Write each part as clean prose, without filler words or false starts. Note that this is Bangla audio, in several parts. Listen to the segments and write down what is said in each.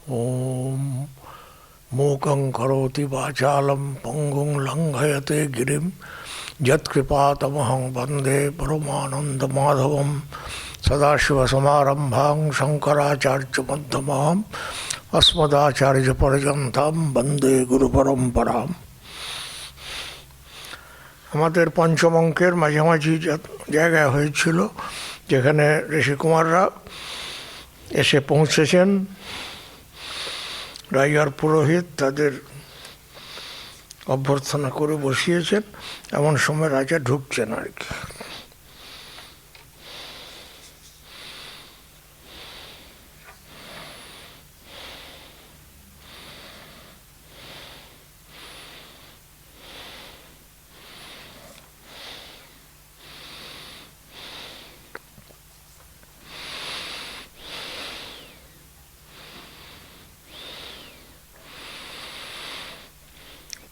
ওম মূকং করোতি বাচালম পঙ্গুং লঙ্ঘয়তে গিরিম যৎকৃপাতমহং বন্দে পরমানন্দমাধবম সদাশিবসমারম্ভাং শঙ্করাচার্যমধ্যমাম अस्मदाचार्यपर्यन्तं বন্দে গুরুপরম্পরাম। আমাদের পঞ্চম অঙ্কের মাঝামাঝি জায়গায় হয়েছিল, যেখানে ঋষিকুমাররা এসে পৌঁছেছেন। রাজার পুরোহিত তাদের অভ্যর্থনা করে বসিয়েছেন, এমন সময় রাজা ঢুকছেন আর কি।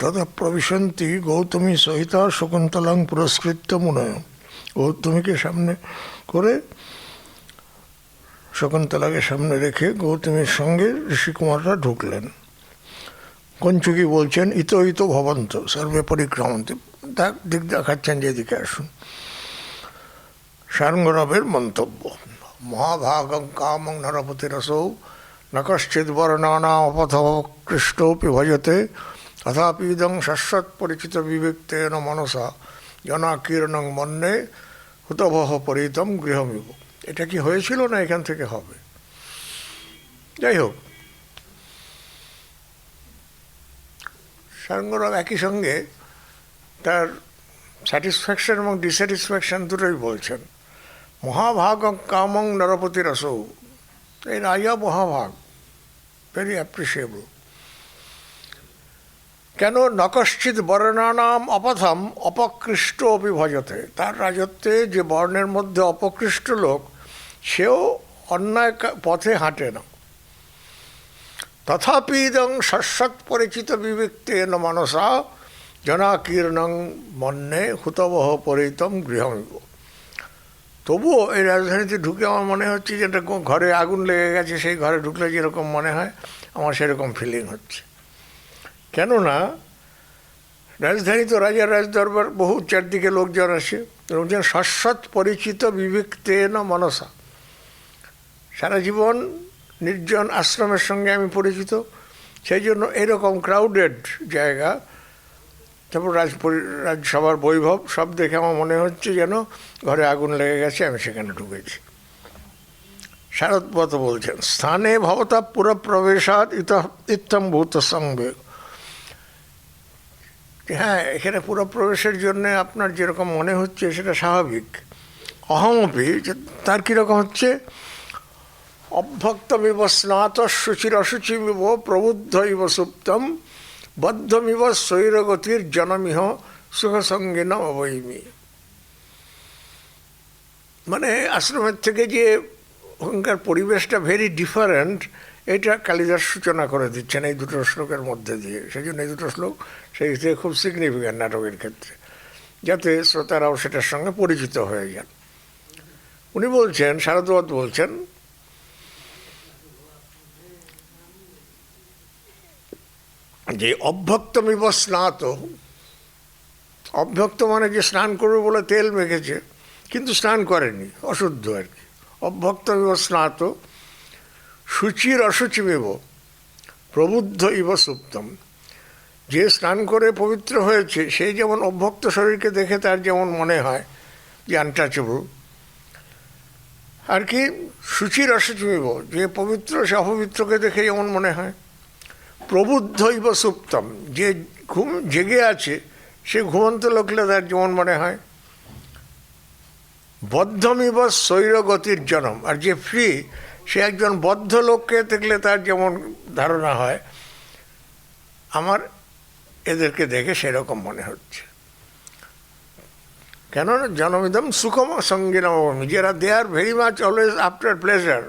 তথা প্রবিশন্তি গৌতমী সহিতা শকুন্তলাং পুরস্কৃত্য মুনয়। গৌতমীকে সামনে করে, শকুন্তলাকে সামনে রেখে গৌতমীর সঙ্গে ঋষিকুমাররা ঢুকলেন। কঞ্চুকি বলছেন ইতো ইতো ভবন্ত সর্বে পরিক্রমন্তি, দিক দেখাচ্ছেন যেদিকে আসুন। সারঙ্গরবের মন্তব্য, মহাভাগং কামং নরপতিরসৌ ন কশ্চিৎ বর্ণানাম অপথকৃষ্টোপি ভজতে তথাপি ইদং শাশ্বত পরিচিত বিবেক্তেন মনসা জনাকীর্ণং মন্যে হুতভঃ পরিতম গৃহমিব। এটা কি হয়েছিল না এখান থেকে হবে? যাই হোক, সারঙ্গরব একই সঙ্গে তার স্যাটিসফ্যাকশন এবং ডিস্যাটিসফ্যাকশন দুটোই বলছেন। মহাভাগ কামং নরপতি রসৌ, এই রাজা মহাভাগ, ভেরি অ্যাপ্রিসিয়েবল। কেন? নকশ্চিৎ বর্ণানাম অপথম অপকৃষ্ট অভিভজতে, তার রাজত্বে যে বর্ণের মধ্যে অপকৃষ্ট লোক, সেও অন্যায় পথে হাঁটে না। তথাপি ইদং শাশ্বত পরিচিত বিবেক্তেন মনসা জনাকীর্ণং মন্যে হুতবহ পরিতম গৃহমিব। তবুও এই রাজধানীতে ঢুকে আমার মনে হচ্ছে যে একটা ঘরে আগুন লেগে গেছে, সেই ঘরে ঢুকলে যেরকম মনে হয়, আমার সেরকম ফিলিং হচ্ছে। কেননা রাজধানী তো রাজার রাজদরবার, বহু চারদিকে লোকজন আসে, লোকজন শাশ্বত পরিচিত বিবেক্তেন মনসা। সারা জীবন নির্জন আশ্রমের সঙ্গে আমি পরিচিত, সেই জন্য এরকম ক্রাউডেড জায়গা, তারপর রাজসভার বৈভব সব দেখে আমার মনে হচ্ছে যেন ঘরে আগুন লেগে গেছে, আমি সেখানে ঢুকেছি। শারদপত বলছেন স্থানে ভবতা পুরপ্রবেশাৎ ইত্থম ভূত সংবেগ। হ্যাঁ, এখানে পুরপ্রবেশের জন্য আপনার যেরকম মনে হচ্ছে সেটা স্বাভাবিক। অহমপি, তার কীরকম হচ্ছে? অভ্যক্তমিব স্নাত শুচির অশুচিমিব প্রবুদ্ধ ইব সুপ্তম বদ্ধমিব স্বৈরগতির জনমিহ সুখসঙ্গিন অবৈমি। মানে আশ্রমের থেকে যে ওখানকার পরিবেশটা ভেরি ডিফারেন্ট, এটা কালিদাস সূচনা করে দিচ্ছেন এই দুটো শ্লোকের মধ্যে দিয়ে। সেই জন্য এই দুটো শ্লোক সেই থেকে খুব সিগনিফিক্যান্ট নাটকের ক্ষেত্রে, যাতে শ্রোতারাও সেটার সঙ্গে পরিচিত হয়ে যান। উনি বলছেন, শারদবত বলছেন, যে অভ্যক্তমিব স্নাত, অভ্যক্ত মানে যে স্নান করবে বলে তেল মেখেছে কিন্তু স্নান করেনি, অশুদ্ধ আর কি। অভ্যক্তমিব স্নাত শুচির অশুচিমিব প্রবুদ্ধ ইব সুপ্তম। যে স্নান করে পবিত্র হয়েছে, সেই যেমন অভ্যক্ত শরীরকে দেখে তার যেমন মনে হয় যে আনটাচেবল আর কি, শুচির অশুচিমিব, যে পবিত্র সে অপবিত্রকে দেখে যেমন মনে হয়। প্রবুদ্ধ ইব সুপ্তম, যে জেগে আছে সে ঘুমন্ত লোকলে তার যেমন মনে হয়। বদ্ধমিব স্বৈরগতির জনম, আর যে ফ্রি সে একজন বদ্ধ লোককে দেখলে তার যেমন ধারণা হয়, আমার এদেরকে দেখে সেরকম মনে হচ্ছে। কেননা জনমিদম সুখম সঙ্গিনম, যারা they are very much always after pleasure.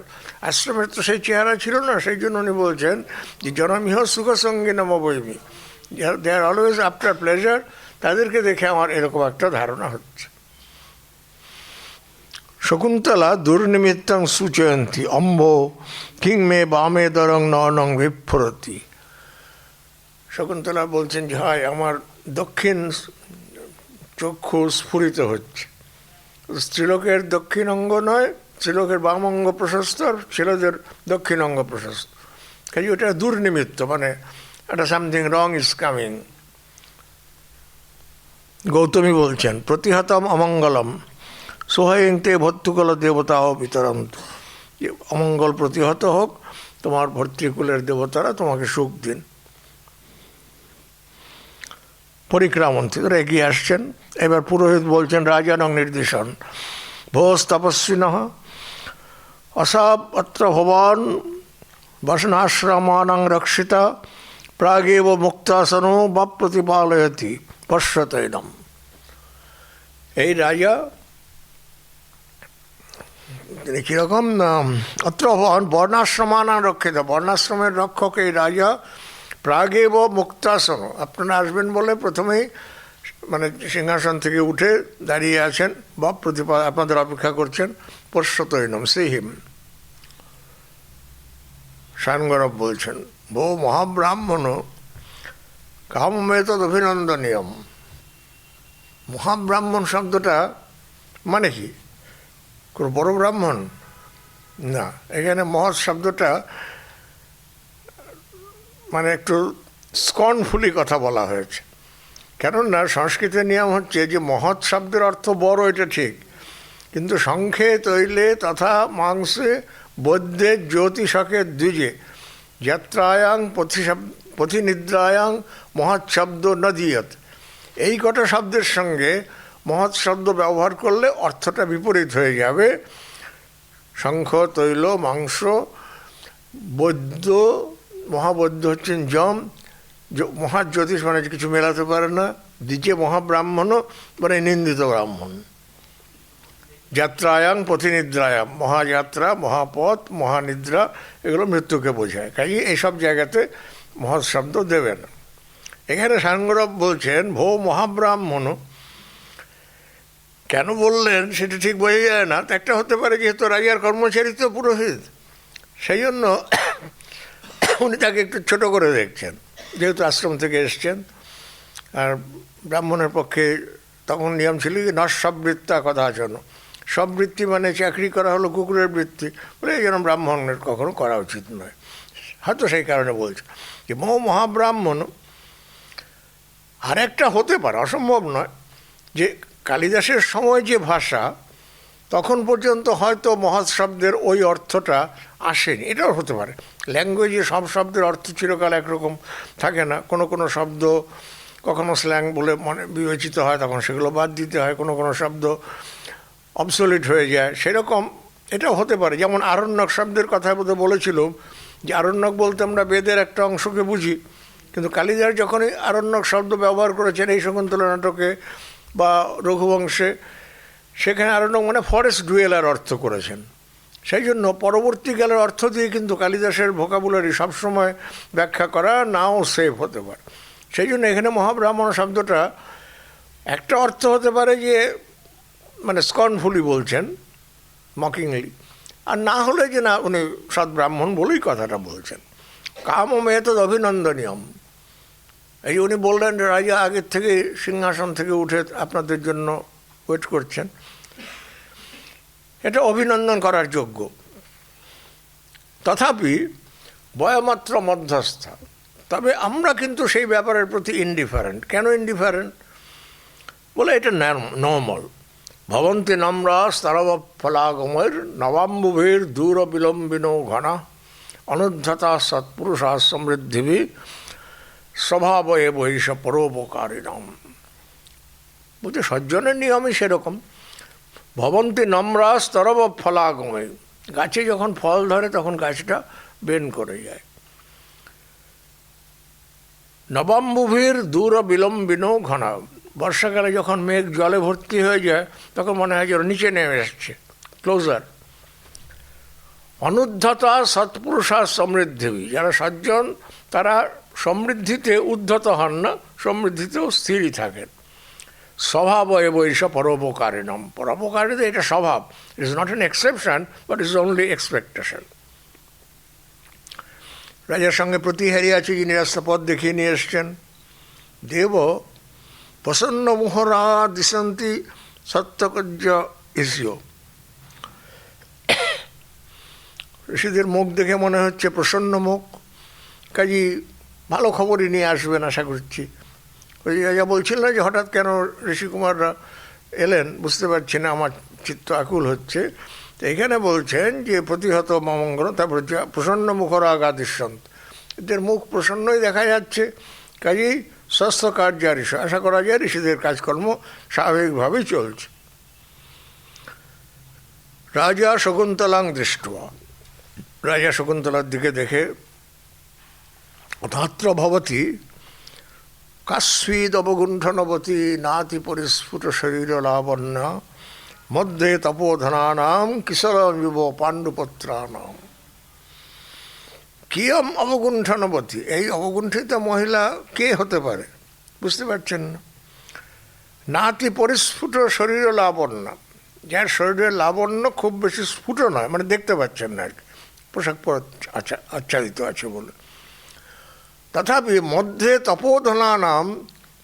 আশ্রমের তো সেই চেহারা ছিল না, সেই জন্য উনি বলছেন যে জনমিহ সুখ সঙ্গিনম বৈমি, দে আর অলওয়েজ আফটার প্লেজার, তাদেরকে দেখে আমার এরকম একটা ধারণা হচ্ছে। শকুন্তলা দুর্নিমিত্তং সূচয়ন্তী অম্ভ কিং মে বামে দরং নয়নং বিফুরতি। শকুন্তলা বলছেন যে হয় আমার দক্ষিণ চক্ষু স্ফুরিত হচ্ছে। স্ত্রীলোকের দক্ষিণ অঙ্গ নয়, স্ত্রীলোকের বাম অঙ্গ প্রশস্ত আর ছেলেদের দক্ষিণ অঙ্গ প্রশস্ত, কাজে ওটা দুর্নিমিত্ত, মানে একটা something wrong is coming. Gautami বলছেন প্রতিহতম অমঙ্গলম সোহয়ংতে ভর্তুকুল দেবতাও বিতরন্ত, যে অমঙ্গল প্রতিহত হোক, তোমার ভর্তৃকুলের দেবতারা তোমাকে সুখ দিন। পরিক্রামন্ত্রী তারা এগিয়ে আসছেন। এবার পুরোহিত বলছেন রাজানং নির্দেশন ভোস তপস্বিনঃ অসাব অত্র ভবান বসনাশ্রমানাং রক্ষিতা প্রাগেব মুক্তাসনো বা প্রতিপালয়তি পশ্যতৈনম। এই রাজা তিনি কীরকম, অত্র ভবান বর্ণাশ্রমানাং রক্ষিত, বর্ণাশ্রমের রক্ষক এই রাজা। প্রাগেব মুক্তাসন, আপনারা আসবেন বলে প্রথমেই মানে সিংহাসন থেকে উঠে দাঁড়িয়ে আছেন বা আপনাদের অপেক্ষা করছেন। পশ্যতৈনম সিহিম। শায়নগৌরব বলছেন ভো মহাব্রাহ্মণ কামমেতদ অভিনন্দনীয়ম। মহাব্রাহ্মণ শব্দটা মানে কি? কোনো বড় ব্রাহ্মণ না, এখানে মহৎ শব্দটা মানে একটু স্কর্নফুলি কথা বলা হয়েছে। কেননা সংস্কৃতের নিয়ম হচ্ছে যে মহৎ শব্দের অর্থ বড়, এটা ঠিক, কিন্তু সংখ্যে তৈলে তথা মাংসে বৈদ্যে জ্যোতিষকে দ্বিজে যাত্রায়াং পথিনিদ্রায়াং মহৎ শব্দ ন দিয়ত। এই কটা শব্দের সঙ্গে মহৎ শব্দ ব্যবহার করলে অর্থটা বিপরীত হয়ে যাবে। শঙ্খ, তৈল, মাংস, বৈদ্য, মহাবৈদ্য হচ্ছেন যম, মহাজ্যোতিষ মানে কিছু মেলাতে পারে না, দ্বিতীয় মহাব্রাহ্মণও মানে নিন্দিত ব্রাহ্মণ। যাত্রায়াং পথিনিদ্রায়াম, মহাযাত্রা, মহাপথ, মহানিদ্রা এগুলো মৃত্যুকে বোঝায়, কাজে এইসব জায়গাতে মহৎ শব্দ দেবে না। এখানে শায়নগৌরব বলছেন ভো মহাব্রাহ্মণ, কেন বললেন সেটা ঠিক বোঝা যায় না। তো একটা হতে পারে যেহেতু রাজার কর্মচারী তো পুরোহিত, সেই জন্য উনি তাকে একটু ছোট করে দেখছেন, যেহেতু আশ্রম থেকে এসছেন। আর ব্রাহ্মণের পক্ষে তখন নিয়ম ছিল কি নশ্ববৃত্তা কথা আচরণ, সববৃত্তি মানে চাকরি করা হলো কুকুরের বৃত্তি, বলে এই জন্য ব্রাহ্মণের কখনো করা উচিত নয়, হয়তো সেই কারণে বলছে যে মহাব্রাহ্মণ। আর একটা হতে পারে, অসম্ভব নয়, যে কালিদাসের সময় যে ভাষা তখন পর্যন্ত হয়তো মহৎ শব্দের ওই অর্থটা আসেনি, এটাও হতে পারে। ল্যাঙ্গুয়েজে সব শব্দের অর্থ চিরকাল একরকম থাকে না, কোনো কোনো শব্দ কখনো স্ল্যাং বলে মনে বিবেচিত হয়, তখন সেগুলো বাদ দিতে হয়, কোনো কোনো শব্দ অবসলিট হয়ে যায়, সেরকম এটাও হতে পারে। যেমন আরণ্যক শব্দের কথা বোধহয় বলেছিলাম যে আরণ্যক বলতে আমরা বেদের একটা অংশকে বুঝি, কিন্তু কালিদাস যখনই আরণ্যক শব্দ ব্যবহার করেছেন এই শকুন্তলা নাটকে বা রঘুবংশে, সেখানে আরণ্যক মানে ফরেস্ট ডুয়েলার অর্থ করেছেন। সেই জন্য পরবর্তীকালের অর্থ দিয়ে কিন্তু কালিদাসের ভোকাবুলারি সবসময় ব্যাখ্যা করা নাও সেফ হতে পারে। সেই জন্য এখানে মহাব্রাহ্মণ শব্দটা একটা অর্থ হতে পারে যে মানে স্কর্নফুলি বলছেন, মকিংলি, আর না হলে যে না উনি সদ্ব্রাহ্মণ বলেই কথাটা বলছেন। কামমেতদ অভিনন্দনীয়ম, এই উনি বললেন রাজা আগের থেকে সিংহাসন থেকে উঠে আপনাদের জন্য ওয়েট করছেন, এটা অভিনন্দন করার যোগ্য। তথাপি বয়মাত্র মধ্যস্থ, তবে আমরা কিন্তু সেই ব্যাপারের প্রতি ইনডিফারেন্ট। কেন ইনডিফারেন্ট? বলে এটা নর্মাল। ভবন্তি নম্রা স্তরবফলাগমের নবাম্বুভীর দূর বিলম্বিনো ঘনা অনুদ্ধতা সৎপুরুষা সমৃদ্ধিবি স্বভাবয়ে বহিষ পরোপকারিণাম। বলছে সজ্জনের নিয়মই সেরকম। ভবন্তি নম্রা স্তরবফলাগমে, গাছে যখন ফল ধরে তখন গাছটা বেন করে যায়। নবাম্বুভীর দূর বিলম্বিনো ঘনা, বর্ষাকালে যখন মেঘ জলে ভর্তি হয়ে যায় তখন মনে হয় যেন নিচে নেমে এসছে, ক্লোজার। অনুদ্ধতা সৎপুরুষা সমৃদ্ধি, যারা সজ্জন তারা সমৃদ্ধিতে উদ্ধত হন না, সমৃদ্ধিতেও স্থিরই থাকেন। স্বভাব এবৈষ পরোপকারিণম। পরোপকারিতা এটা স্বভাব, it is not an exception but is only expectation. রাজার সঙ্গে প্রতিহারী আছে, যিনি রাস্তা পথ দেখিয়ে নিয়ে এসছেন। দেব প্রসন্ন মোহরা দিশন্তি সত্যকর্য ইসিও। ঋষিদের মুখ দেখে মনে হচ্ছে প্রসন্ন মুখ, কাজী ভালো খবরই নিয়ে আসবেন আশা করছি। ওই রাজা বলছিল না যে হঠাৎ কেন ঋষিকুমাররা এলেন, বুঝতে পারছি না, আমার চিত্ত আকুল হচ্ছে। তো এখানে বলছেন যে প্রতিহত মঙ্গল, তারপর প্রসন্ন মুখরাগাদিসন্ত, এদের মুখ প্রসন্নই দেখা যাচ্ছে, কাজেই স্বাস্থ্য কার্য ঋষ, আশা করা যায় ঋষিদের কাজকর্ম স্বাভাবিকভাবেই চলছে। রাজা শকুন্তলাং দৃষ্ট্বা, রাজা শকুন্তলার দিকে দেখে তত্র ভবতি কাশ্মীদ অবগুণ্ঠনবতী নাতি পরিস্ফুট শরীর লাবণ্য মধ্যে তপোধনানাম কিশোরমিব পাণ্ডুপত্রানাম। কিয়ম অবগুণ্ঠনবতী, এই অবগুণ্ঠিত মহিলা কে হতে পারে বুঝতে পারছেন না। নাতি পরিস্ফুট শরীর লাবণ্য, যার শরীরের লাবণ্য খুব বেশি স্ফুট নয়, মানে দেখতে পাচ্ছেন না, পোশাক পর আচ্ছাদিত আছে বলে। তথাপি মধ্যে তপোধনানাম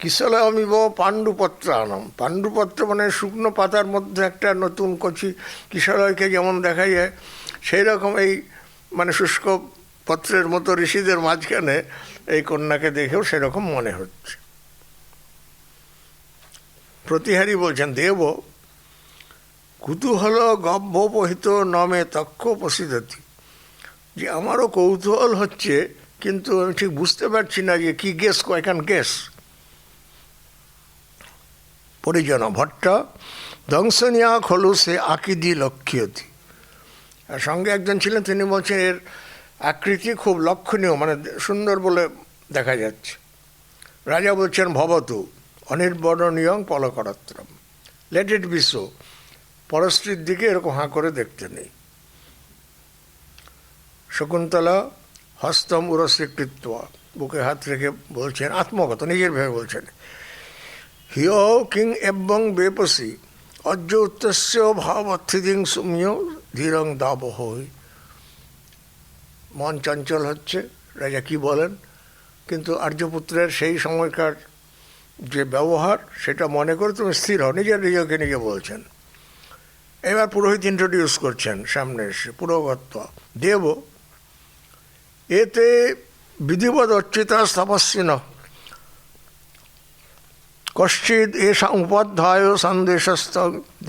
কিশলমিব পাণ্ডুপত্রানাম, পাণ্ডুপত্র মানে শুকনো পাতার মধ্যে একটা নতুন কচি কিশলয়কে যেমন দেখা যায়, সেই রকম এই মানে শুষ্ক পত্রের মতো ঋষিদের মাঝখানে এই কন্যাকে দেখেও সেরকম মনে হচ্ছে। প্রতিহারী বলছেন, দেব কুতূহল গভ্যোপহিত নমে তক্ষ প্রসিদ্ধতি, যে আমারও কৌতূহল হচ্ছে কিন্তু আমি ঠিক বুঝতে পারছি না যে কি গেস, আই ক্যান গেস। পরিজন ভট্ট দংশনিয়া খলু সে আকিদি লক্ষ্যতি, আর সঙ্গে একজন ছিলেন, তিনি বলছেন এর আকৃতি খুব লক্ষণীয়, মানে সুন্দর বলে দেখা যাচ্ছে। রাজা বলছেন ভবতু অনির্বর্ণনীয়ং পলকরাত্রম, লেট ইট বি সো, পরস্ত্রীর দিকে এরকম হাঁ করে দেখতে নেই। শকুন্তলা হস্তম উরস্বীকৃত্ব, বুকে হাত রেখে বলছেন, আত্মগত নিজের ভেবে বলছেন, হিয় কিং এবং বেপসি অজ্জ উত্তস্য ভাবস্থিতিং সুমিয় ধীরং দাবহ। মন চঞ্চল হচ্ছে, রাজা কি বলেন, কিন্তু আর্যপুত্রের সেই সময়কার যে ব্যবহার সেটা মনে করে তুমি স্থির হও, নিজেকে নিজে বলছেন। এবার পুরোহিত ইন্ট্রোডিউস করছেন সামনে এসে, পুরোগত্ব দেব এতে বিধিবদ অর্চিতা তপস্বিন কশ্চিৎ এষা উপাধ্যায় সন্দেশস্থ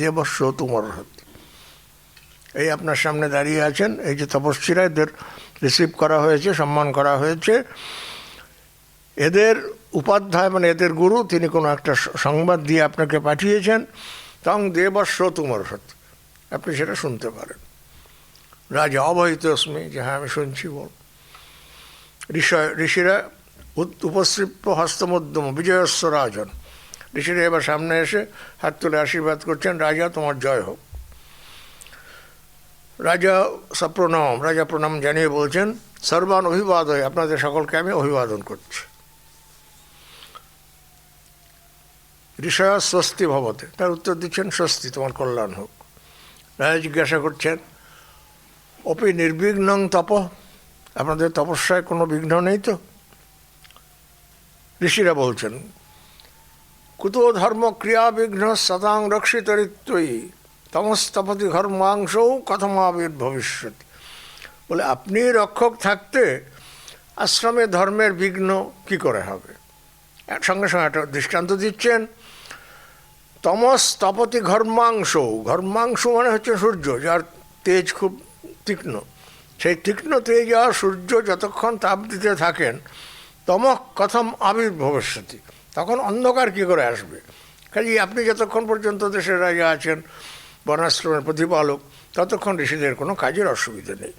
দেবস্ব তুমর্হতি। এই আপনার সামনে দাঁড়িয়ে আছেন, এই যে তপস্বীরা, এদের রিসিভ করা হয়েছে, সম্মান করা হয়েছে, এদের উপাধ্যায় মানে এদের গুরু, তিনি কোনো একটা সংবাদ দিয়ে আপনাকে পাঠিয়েছেন, তং দেবস্ব তুমর্হতি, আপনি সেটা শুনতে পারেন। রাজা অবহিত অস্মি, যে হ্যাঁ আমি শুনছি বল। ঋষিরা উপস্ত্রিপ্য হস্তমধ্যম বিজয়স্ব রাজন, ঋষিরা এবার সামনে এসে হাত তুলে আশীর্বাদ করছেন, রাজা তোমার জয় হোক। রাজা সপ্রণাম, রাজা প্রণাম জানিয়ে বলছেন, সর্বান অভিবাদয়, আপনাদের সকলকে আমি অভিবাদন করছি। ঋষয়া স্বস্তি ভবতে, তার উত্তর দিচ্ছেন, স্বস্তি, তোমার কল্যাণ হোক। রাজা জিজ্ঞাসা করছেন, অপি নির্বিঘ্নং তপ, আপনাদের তপস্যায় কোনো বিঘ্ন নেই তো? ঋষিরা বলছেন, কুতো ধর্ম ক্রিয়া বিঘ্ন সতাং রক্ষিতরিত্বই তমস্তপতি ধর্মাংশও কথমাবির ভবিষ্যৎ। বলে আপনি রক্ষক থাকতে আশ্রমে ধর্মের বিঘ্ন কি করে হবে? সঙ্গে সঙ্গে একটা দৃষ্টান্ত দিচ্ছেন, তমস্তপতি ঘর্মাংশ, ঘর্মাংশ মানে হচ্ছে সূর্য, যার তেজ খুব তীক্ষ্ণ, সেই তীক্ষ্ণ তেজ আর সূর্য যতক্ষণ তাপ দিতে থাকেন, তমক কথম আবির্ভবিষ্যতি, তখন অন্ধকার কী করে আসবে? কাজেই আপনি যতক্ষণ পর্যন্ত দেশের রাজা আছেন, বর্ণাশ্রমের প্রতিপালক, ততক্ষণ ঋষিদের কোনো কাজের অসুবিধা নেই।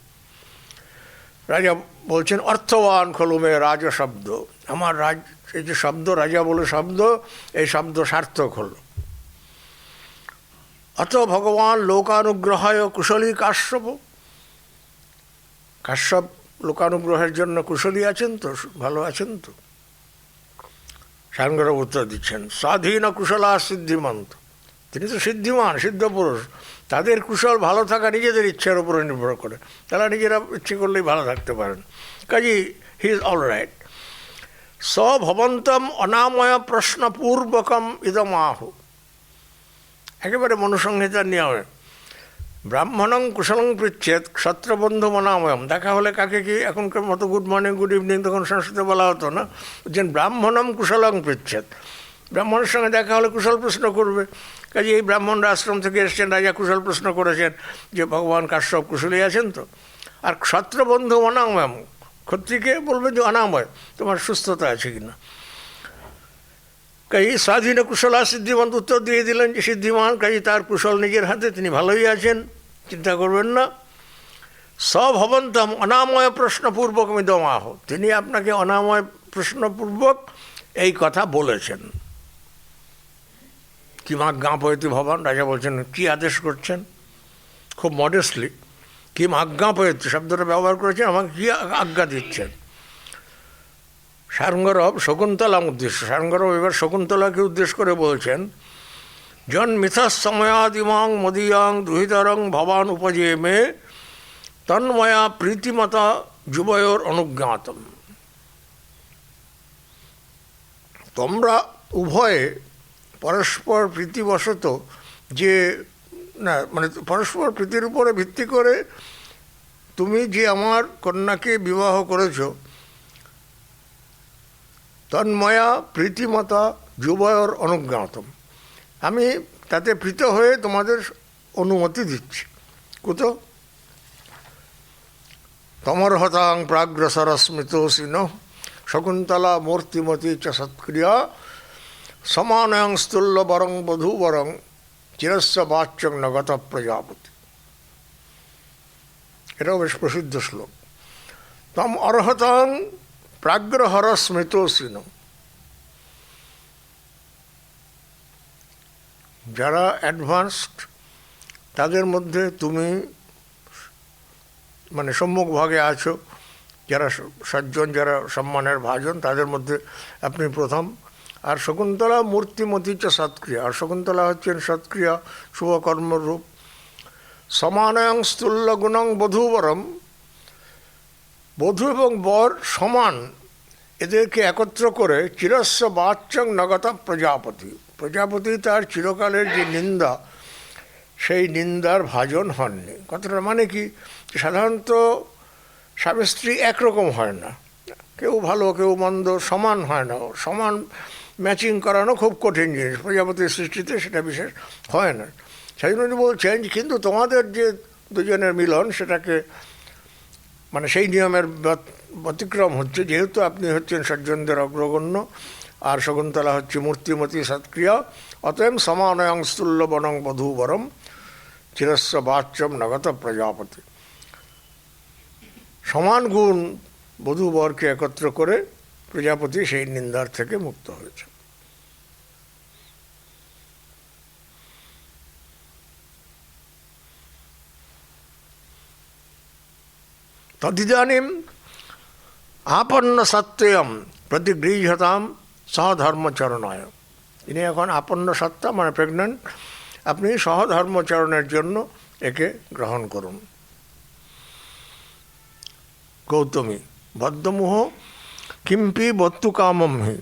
রাজা বলছেন, অর্থবান খলুমে রাজ শব্দ, আমার এই যে শব্দ, রাজা বলে শব্দ, এই শব্দ সার্থক হল। অত ভগবান লোকানুগ্রহায় কুশলী কাশ্যপ, কাশ্যপ লোকানুগ্রহের জন্য কুশলী আছেন তো, ভালো আছেন তো? সায়নগৌরব উত্তর দিচ্ছেন, স্বাধীন কুশলা সিদ্ধিমন্ত, তিনি তো সিদ্ধিমান, সিদ্ধ পুরুষ, তাদের কুশল ভালো থাকা নিজেদের ইচ্ছার উপরে নির্ভর করে, তারা নিজেরা ইচ্ছে করলেই ভালো থাকতে পারেন, কাজেই হি ইজ অল রাইট। স ভবন্তম অনাময় প্রশ্নপূর্বকম ইদমাহ, একেবারে মনুসংহিতার নিয়মে, ব্রাহ্মণং কুশলং পৃচ্ছেদ ক্ষত্রবন্ধু মনাময়ম, দেখা হলে কাকে কি এখনকার মতো গুড মর্নিং গুড ইভিনিং তখন সংস্কৃতে বলা হতো না, যে ব্রাহ্মণম কুশলং পৃচ্ছেদ, ব্রাহ্মণের সঙ্গে দেখা হলে কুশল প্রশ্ন করবে। কাজে এই ব্রাহ্মণরা আশ্রম থেকে এসছেন, রাজা কুশল প্রশ্ন করেছেন যে ভগবান কাশ্যপ কুশলী আছেন তো। আর ক্ষত্রবন্ধু অনাময়ম, ক্ষত্রিকে বলবে যে অনাময়, তোমার সুস্থতা আছে কিনা। কাজে স্বাধীন কুশলা সিদ্ধিমান উত্তর দিয়ে দিলেন যে সিদ্ধিমান, কাজে তার কুশল নিজের হাতে, তিনি ভালোই আছেন, চিন্তা করবেন না। সভবন্তম অনাময় প্রশ্নপূর্বক মিদমাহ, তিনি আপনাকে অনাময় প্রশ্নপূর্বক এই কথা বলেছেন। কিমা জ্ঞাপয়তি ভবান, রাজা বলছেন কি আদেশ করছেন, খুব মডেস্টলি কিম আজ্ঞাপয়তি শব্দটা ব্যবহার করেছেন, আমাকে কি আজ্ঞা দিচ্ছেন। সায়নগৌরব শকুন্তলাম উদ্দেশ্য, সায়নগৌরব এবার শকুন্তলাকে উদ্দেশ্য করে বলছেন, জন মিথস সময়াদিমাং মদীয়াং দুহিতরং ভবান উপজে মে তন্ময়া প্রীতিমতা যুবয়োর অনুজ্ঞাতম, তোমরা উভয়ে পরস্পর প্রীতিবশত যে না, মানে পরস্পর প্রীতির উপরে ভিত্তি করে তুমি যে আমার কন্যাকে বিবাহ করেছ, তন্ময়া প্রীতিমতা যুবয়োর অনুজ্ঞাতম, আমি তাতে প্রীত হয়ে তোমাদের অনুমতি দিচ্ছি। কুত তমর্হতাং প্রাগ্রসর স্মৃতোসিন শকুন্তলা মূর্তিমতি চ সৎক্রিয়া সমানয়ং স্থূল্য বরং বধূ বরং চিরস্য বাচ্যং নগত প্রজাপতি। এটাও বেশ প্রসিদ্ধ শ্লোক। তম অর্হতাং প্রাগ্রহর স্মৃতোসিন, যারা অ্যাডভান্সড তাদের মধ্যে তুমি মানে সম্মুখভাগে আছো, যারা সজ্জন, যারা সম্মানের ভাজন, তাদের মধ্যে আপনি প্রথম। আর শকুন্তলা মূর্তিমতি চ সৎক্রিয়া, আর শকুন্তলা হচ্ছেন সৎক্রিয়া শুভকর্মরূপ। সমানয়ং স্থূল্য গুণং বধূবরম, বধূ এবং বর সমান, এদেরকে একত্র করে চিরস্য বাচ্যং নগত প্রজাপতি, প্রজাপতি তার চিরকালের যে নিন্দা, সেই নিন্দার ভাজন হননি। কথাটা মানে কি, সাধারণত স্বামী স্ত্রী একরকম হয় না, কেউ ভালো কেউ মন্দ, সমান হয় না, সমান ম্যাচিং করানো খুব কঠিন জিনিস, প্রজাপতির সৃষ্টিতে সেটা বিশেষ হয় না। সেই জন্য বলছেন কিন্তু তোমাদের যে দুজনের মিলন, সেটাকে মানে সেই নিয়মের ব্যতিক্রম হচ্ছে, যেহেতু আপনি হচ্ছেন সজ্জনদের অগ্রগণ্য আর শকুন্তলা হচ্ছে মূর্তিমতী সৎক্রিয়া, অতএব সমানয়ং স্থূল্য বনং বধূবরম চিরস্য বাচ্যম নগত প্রজাপতি, সমান গুণ বধূবরকে একত্র করে প্রজাপতি সেই নিন্দার থেকে মুক্ত হয়েছে। তদিদানীম আপন্ন সত্যম প্রতিগৃহতাম সহধর্মচরণায়, তিনি এখন আপন্ন সত্তা মানে প্রেগন্যান্ট, আপনি সহধর্মচরণের জন্য একে গ্রহণ করুন। গৌতমী বদ্ধমুহ কিম্পি বত্তু কামম হি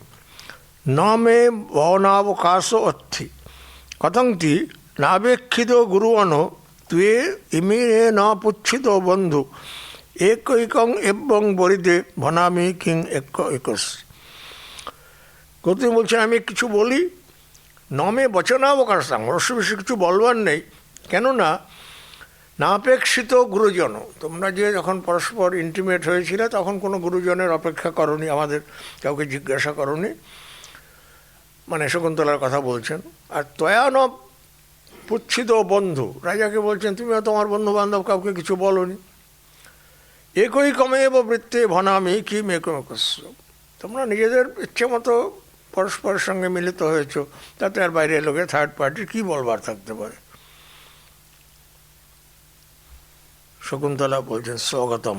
ন মে বনাবকাশ অর্থি কথংতি নাবেক্ষিত গুরুবন তুয়ে ইমি ন পুচ্ছিত বন্ধু একৈকং এবং বরিদে ভনামি কিং এক একস। গৌতমী বলছেন, আমি কিছু বলি, নমে বচনাবকাশ, আমার অবশ্য বেশি কিছু বলবার নেই, কেননা নাপেক্ষিত গুরুজন, তোমরা যে যখন পরস্পর ইন্টিমেট হয়েছিলে তখন কোনো গুরুজনের অপেক্ষা করনি, আমাদের কাউকে জিজ্ঞাসা করনি, মানে শকুন্তলার কথা বলছেন। আর তয়া ন পুচ্ছিত বন্ধু, রাজাকে বলছেন তুমি তোমার বন্ধু বান্ধব কাউকে কিছু বলনি। একই কমেব বৃত্তে ভনামি কি মেকমকস্য, তোমরা নিজেদের ইচ্ছে মতো পরস্পরের সঙ্গে মিলিত হয়েছ, তাতে আর বাইরের লোকে থার্ড পার্টির কী বলবার থাকতে পারে। শকুন্তলা বলছেন স্বগতম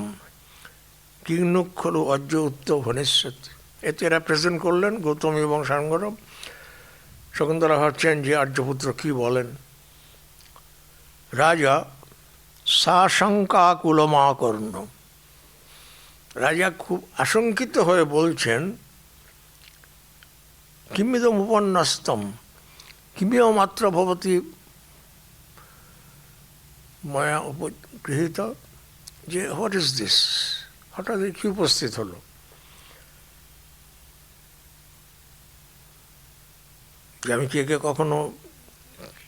কিংনুক খলু অজ্জ উত্ত ভনিষ্যতি, এতে এরা প্রেজেন্ট করলেন গৌতমী এবং সাঙ্গরব। শকুন্তলা ভাবছেন যে আর্যপুত্র কি বলেন। রাজা সাশঙ্কাকুলমাকর্ণ, রাজা খুব আশঙ্কিত হয়ে বলছেন, কিমিদম উপন্যস্তম কিমিও মাত্র ভবতী ময়া উপগৃহীত, যে হোয়াট ইজ দিস, হঠাৎ কি উপস্থিত হলো। যে আমি কে কে কখনো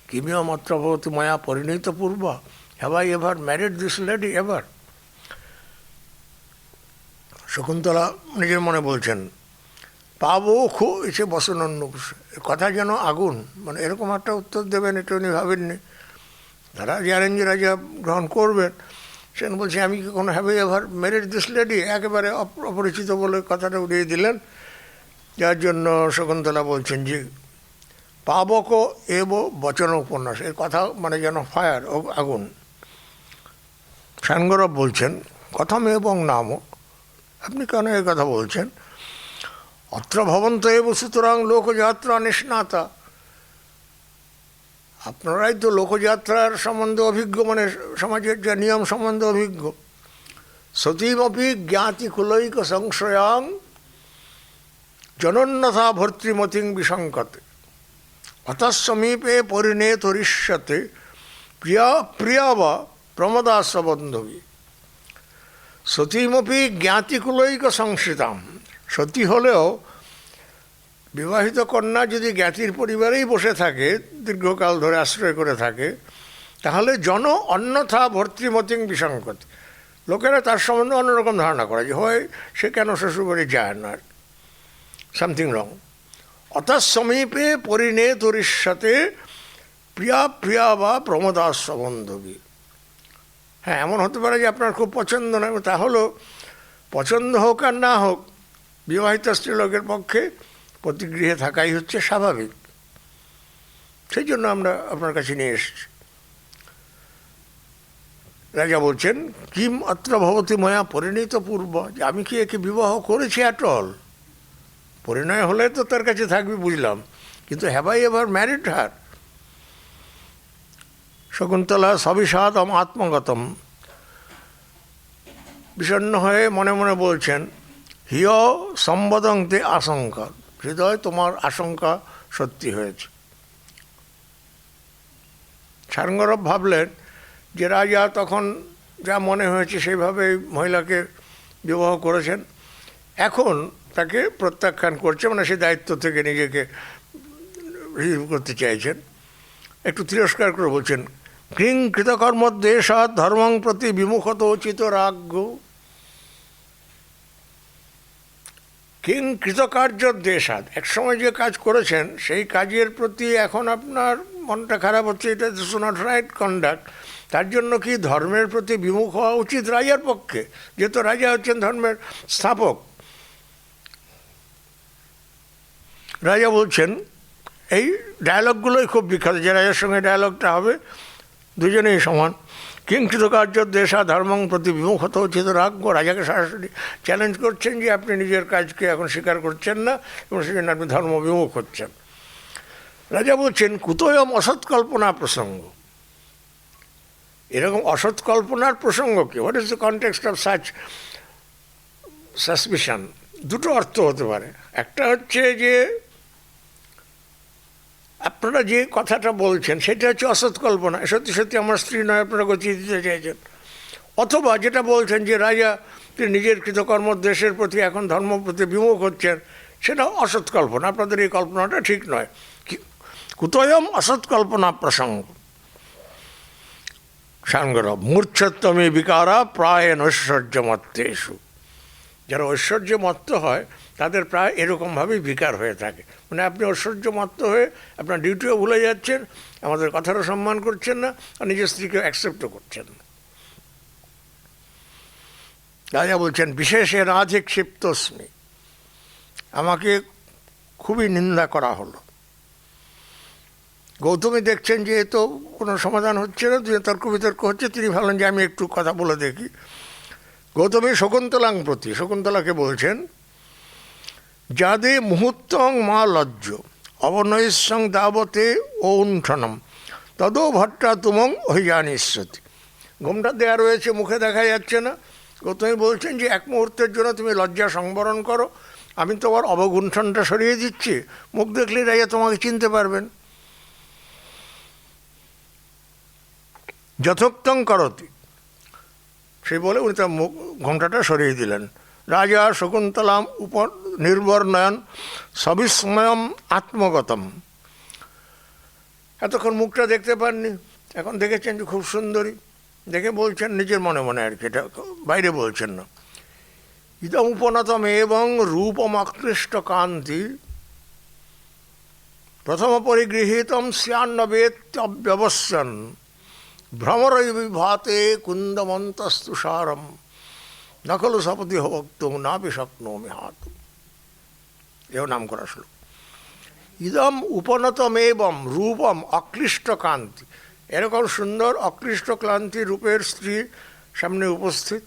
কিমিও মাত্র ভবতী ময়া পরিণীত পূর্ব, have I ever married this lady ever. Shakuntala নিজের মনে বলছেন, পাবো খু এসে বসন অন্য কথা যেন আগুন, মানে এরকম একটা উত্তর দেবেন এটা উনি ভাবেননি। তারা জানেন যে রাজা গ্রহণ করবেন, সেন বলছে আমি কি কোনো have ever married this lady, একেবারে অপরিচিত বলে কথাটা উড়িয়ে দিলেন। যার জন্য শকুন্তলা বলছেন যে পাবক এব বচন উপন্যাস, এর কথা মানে যেন ফায়ার আগুন। সাঙ্গরব বলছেন কথম এবং নামও, আপনি কেন এই কথা বলছেন। অত্র ভবন্ত এব সুতরাং লোকযাত্রা নিষ্ণাতা, আপনারাই তো লোকযাত্রার সম্বন্ধে অভিজ্ঞ, মানে সমাজের যা নিয়ম সম্বন্ধে অভিজ্ঞ। সতীমপি জ্ঞাতি কুলৈক সংশয়াং জনন্যথা ভর্তৃমতিং বিসংকতে অতঃসমীপে পরিণেতরিষ্যতে প্রিয়া প্রিয়া বা প্রমদাসবন্ধবী। সতীমপি জ্ঞাতিকুলৈক সংশ্রিতাম, সতী হলেও বিবাহিত কন্যা যদি জ্ঞাতির পরিবারেই বসে থাকে, দীর্ঘকাল ধরে আশ্রয় করে থাকে, তাহলে জন অন্যথা ভর্তৃমতিং বিসংকত, লোকেরা তার সম্বন্ধে অন্যরকম ধারণা করে যে হয় সে কেন শ্বশুরবাড়ি যায় না, সামথিং রং। অতঃ সমীপে পরিণেতরিষ্যতে প্রিয়া প্রিয়া বা প্রমদাসবন্ধবী। হ্যাঁ, এমন হতে পারে যে আপনার খুব পছন্দ নয়, তাহলেও পছন্দ হোক আর না হোক বিবাহিত স্ত্রীলোকের পক্ষে প্রতিগৃহে থাকাই হচ্ছে স্বাভাবিক। সেই জন্য আমরা আপনার কাছে নিয়ে এসেছি। রাজা বলছেন কিম অত্র ভবতী ময়া পরিণীত পূর্ব, যে আমি কি একে বিবাহ করেছি অ্যাটল, পরিণয় হলে তো তার কাছে থাকবি বুঝলাম, কিন্তু হ্যাভ আই এভার ম্যারিড হার। শকুন্তলা সবিষাদম আত্মগতম, বিষণ্ণ হয়ে মনে মনে বলছেন হিয় সম্বদন্তে আশঙ্কা, হৃদয় তোমার আশঙ্কা সত্যি হয়েছে। সাঙ্গরব ভাবলেন যে রাজা তখন যা মনে হয়েছে সেইভাবে মহিলাকে বিবাহ করেছেন, এখন তাকে প্রত্যাখ্যান করছে, মানে সেই দায়িত্ব থেকে নিজেকে রিলিভ করতে চাইছেন। একটু তিরস্কার করে বলছেন ক্রিং কৃতকর্ম দেশাৎ ধর্মং প্রতি বিমুখত উচিত রাজ্ঞ। কিং কৃতকার্য দেশাৎ, একসময় যে কাজ করেছেন সেই কাজের প্রতি এখন আপনার মনটা খারাপ হচ্ছে, এটা ইজ নট রাইট কন্ডাক্ট, তার জন্য কি ধর্মের প্রতি বিমুখ হওয়া উচিত রাজার পক্ষে, যেহেতু রাজা হচ্ছেন ধর্মের স্থাপক। রাজা বলছেন, এই ডায়ালগগুলোই খুব বিখ্যাত, যে রাজার সঙ্গে ডায়ালগটা হবে দুজনেই সমান। কিং কৃতকার্য দেশা ধর্মং প্রতি বিমুখত উচিত রাজ্ঞ, রাজাকে সরাসরি চ্যালেঞ্জ করছেন যে আপনি নিজের কাজকে এখন স্বীকার করছেন না এবং সেজন্য আপনি ধর্ম বিমুখ হচ্ছেন। রাজা বলছেন কুতয়ম অসৎ কল্পনা প্রসঙ্গ, এরকম অসৎ কল্পনার প্রসঙ্গ কি, what is the context of such suspicion. দুটো অর্থ হতে পারে, একটা হচ্ছে যে আপনারা যে কথাটা বলছেন সেটা হচ্ছে অসৎ কল্পনা, সত্যি সত্যি আমার স্ত্রী নয়, আপনারা গতিয়ে দিতে চাইছেন। অথবা যেটা বলছেন যে রাজা তিনি নিজের কৃতকর্ম দেশের প্রতি এখন ধর্ম প্রতি বিমুখ হচ্ছেন, সেটা অসৎ কল্পনা, আপনাদের এই কল্পনাটা ঠিক নয়। কুতয়ম অসৎ কল্পনা প্রসঙ্গ। সাঙ্গরব মূর্ছত্বমে বিকারা প্রায় ঐশ্বর্যমত্তেষু, যারা ঐশ্বর্যমত্ত হয় তাদের প্রায় এরকমভাবেই বিকার হয়ে থাকে, মানে আপনি ঐশ্বর্যমত্ত হয়ে আপনার ডিউটিও ভুলে যাচ্ছেন, আমাদের কথারও সম্মান করছেন না, আর নিজের স্ত্রীকে অ্যাকসেপ্টও করছেন না। রাজা বলছেন বিশেষে রাধিক্ষিপ্তস্মি, আমাকে খুবই নিন্দা করা হলো। গৌতমী দেখছেন যে এ তো কোনো সমাধান হচ্ছে না, তর্ক বিতর্ক হচ্ছে, তিনি ভাবলেন যে আমি একটু কথা বলে দেখি। গৌতমী শকুন্তলাং প্রতি, শকুন্তলাকে বলছেন যাদে মুহূর্তং মা লজ্জ অবনৈসং দাবতে ঔণ্ঠনম তদো ভট্টা তুমং অভিযানিষ্যতি। ঘোমটা দেওয়া রয়েছে, মুখে দেখা যাচ্ছে না। গৌতমী বলছেন যে এক মুহূর্তের জন্য তুমি লজ্জা সংবরণ করো, আমি তোমার অবগুণ্ঠনটা সরিয়ে দিচ্ছি, মুখ দেখলেই রাজা তোমাকে চিনতে পারবেন। যথোক্তং করতি, সেই বলে উনি তার মুখ ঘোমটাটা সরিয়ে দিলেন। রাজা শকুন্তলাম নির্বর্ণয়ন সবিস্ময়ম আত্মগতম। এতক্ষণ মুখটা দেখতে পাননি, এখন দেখেছেন যে খুব সুন্দরী, দেখে বলছেন নিজের মনে মনে আর কি, এটা বাইরে বলছেন না। ইদম উপনতম এবং রূপম আকৃষ্ট কান্তি প্রথম পরিগৃহীতম স্যান্নবেত্যব্যবস্যন ভ্রমরবিভাতে কুন্দমন্তস্তুষারম নকলু সপতি ভক্তুম নাপি শক্নোমি হাতুম। এও নাম করা শ্লোক। ইদম উপনতম এবং রূপম অক্লিষ্ট কান্তি, এরকম সুন্দর অক্লিষ্ট ক্লান্তি রূপের স্ত্রী সামনে উপস্থিত,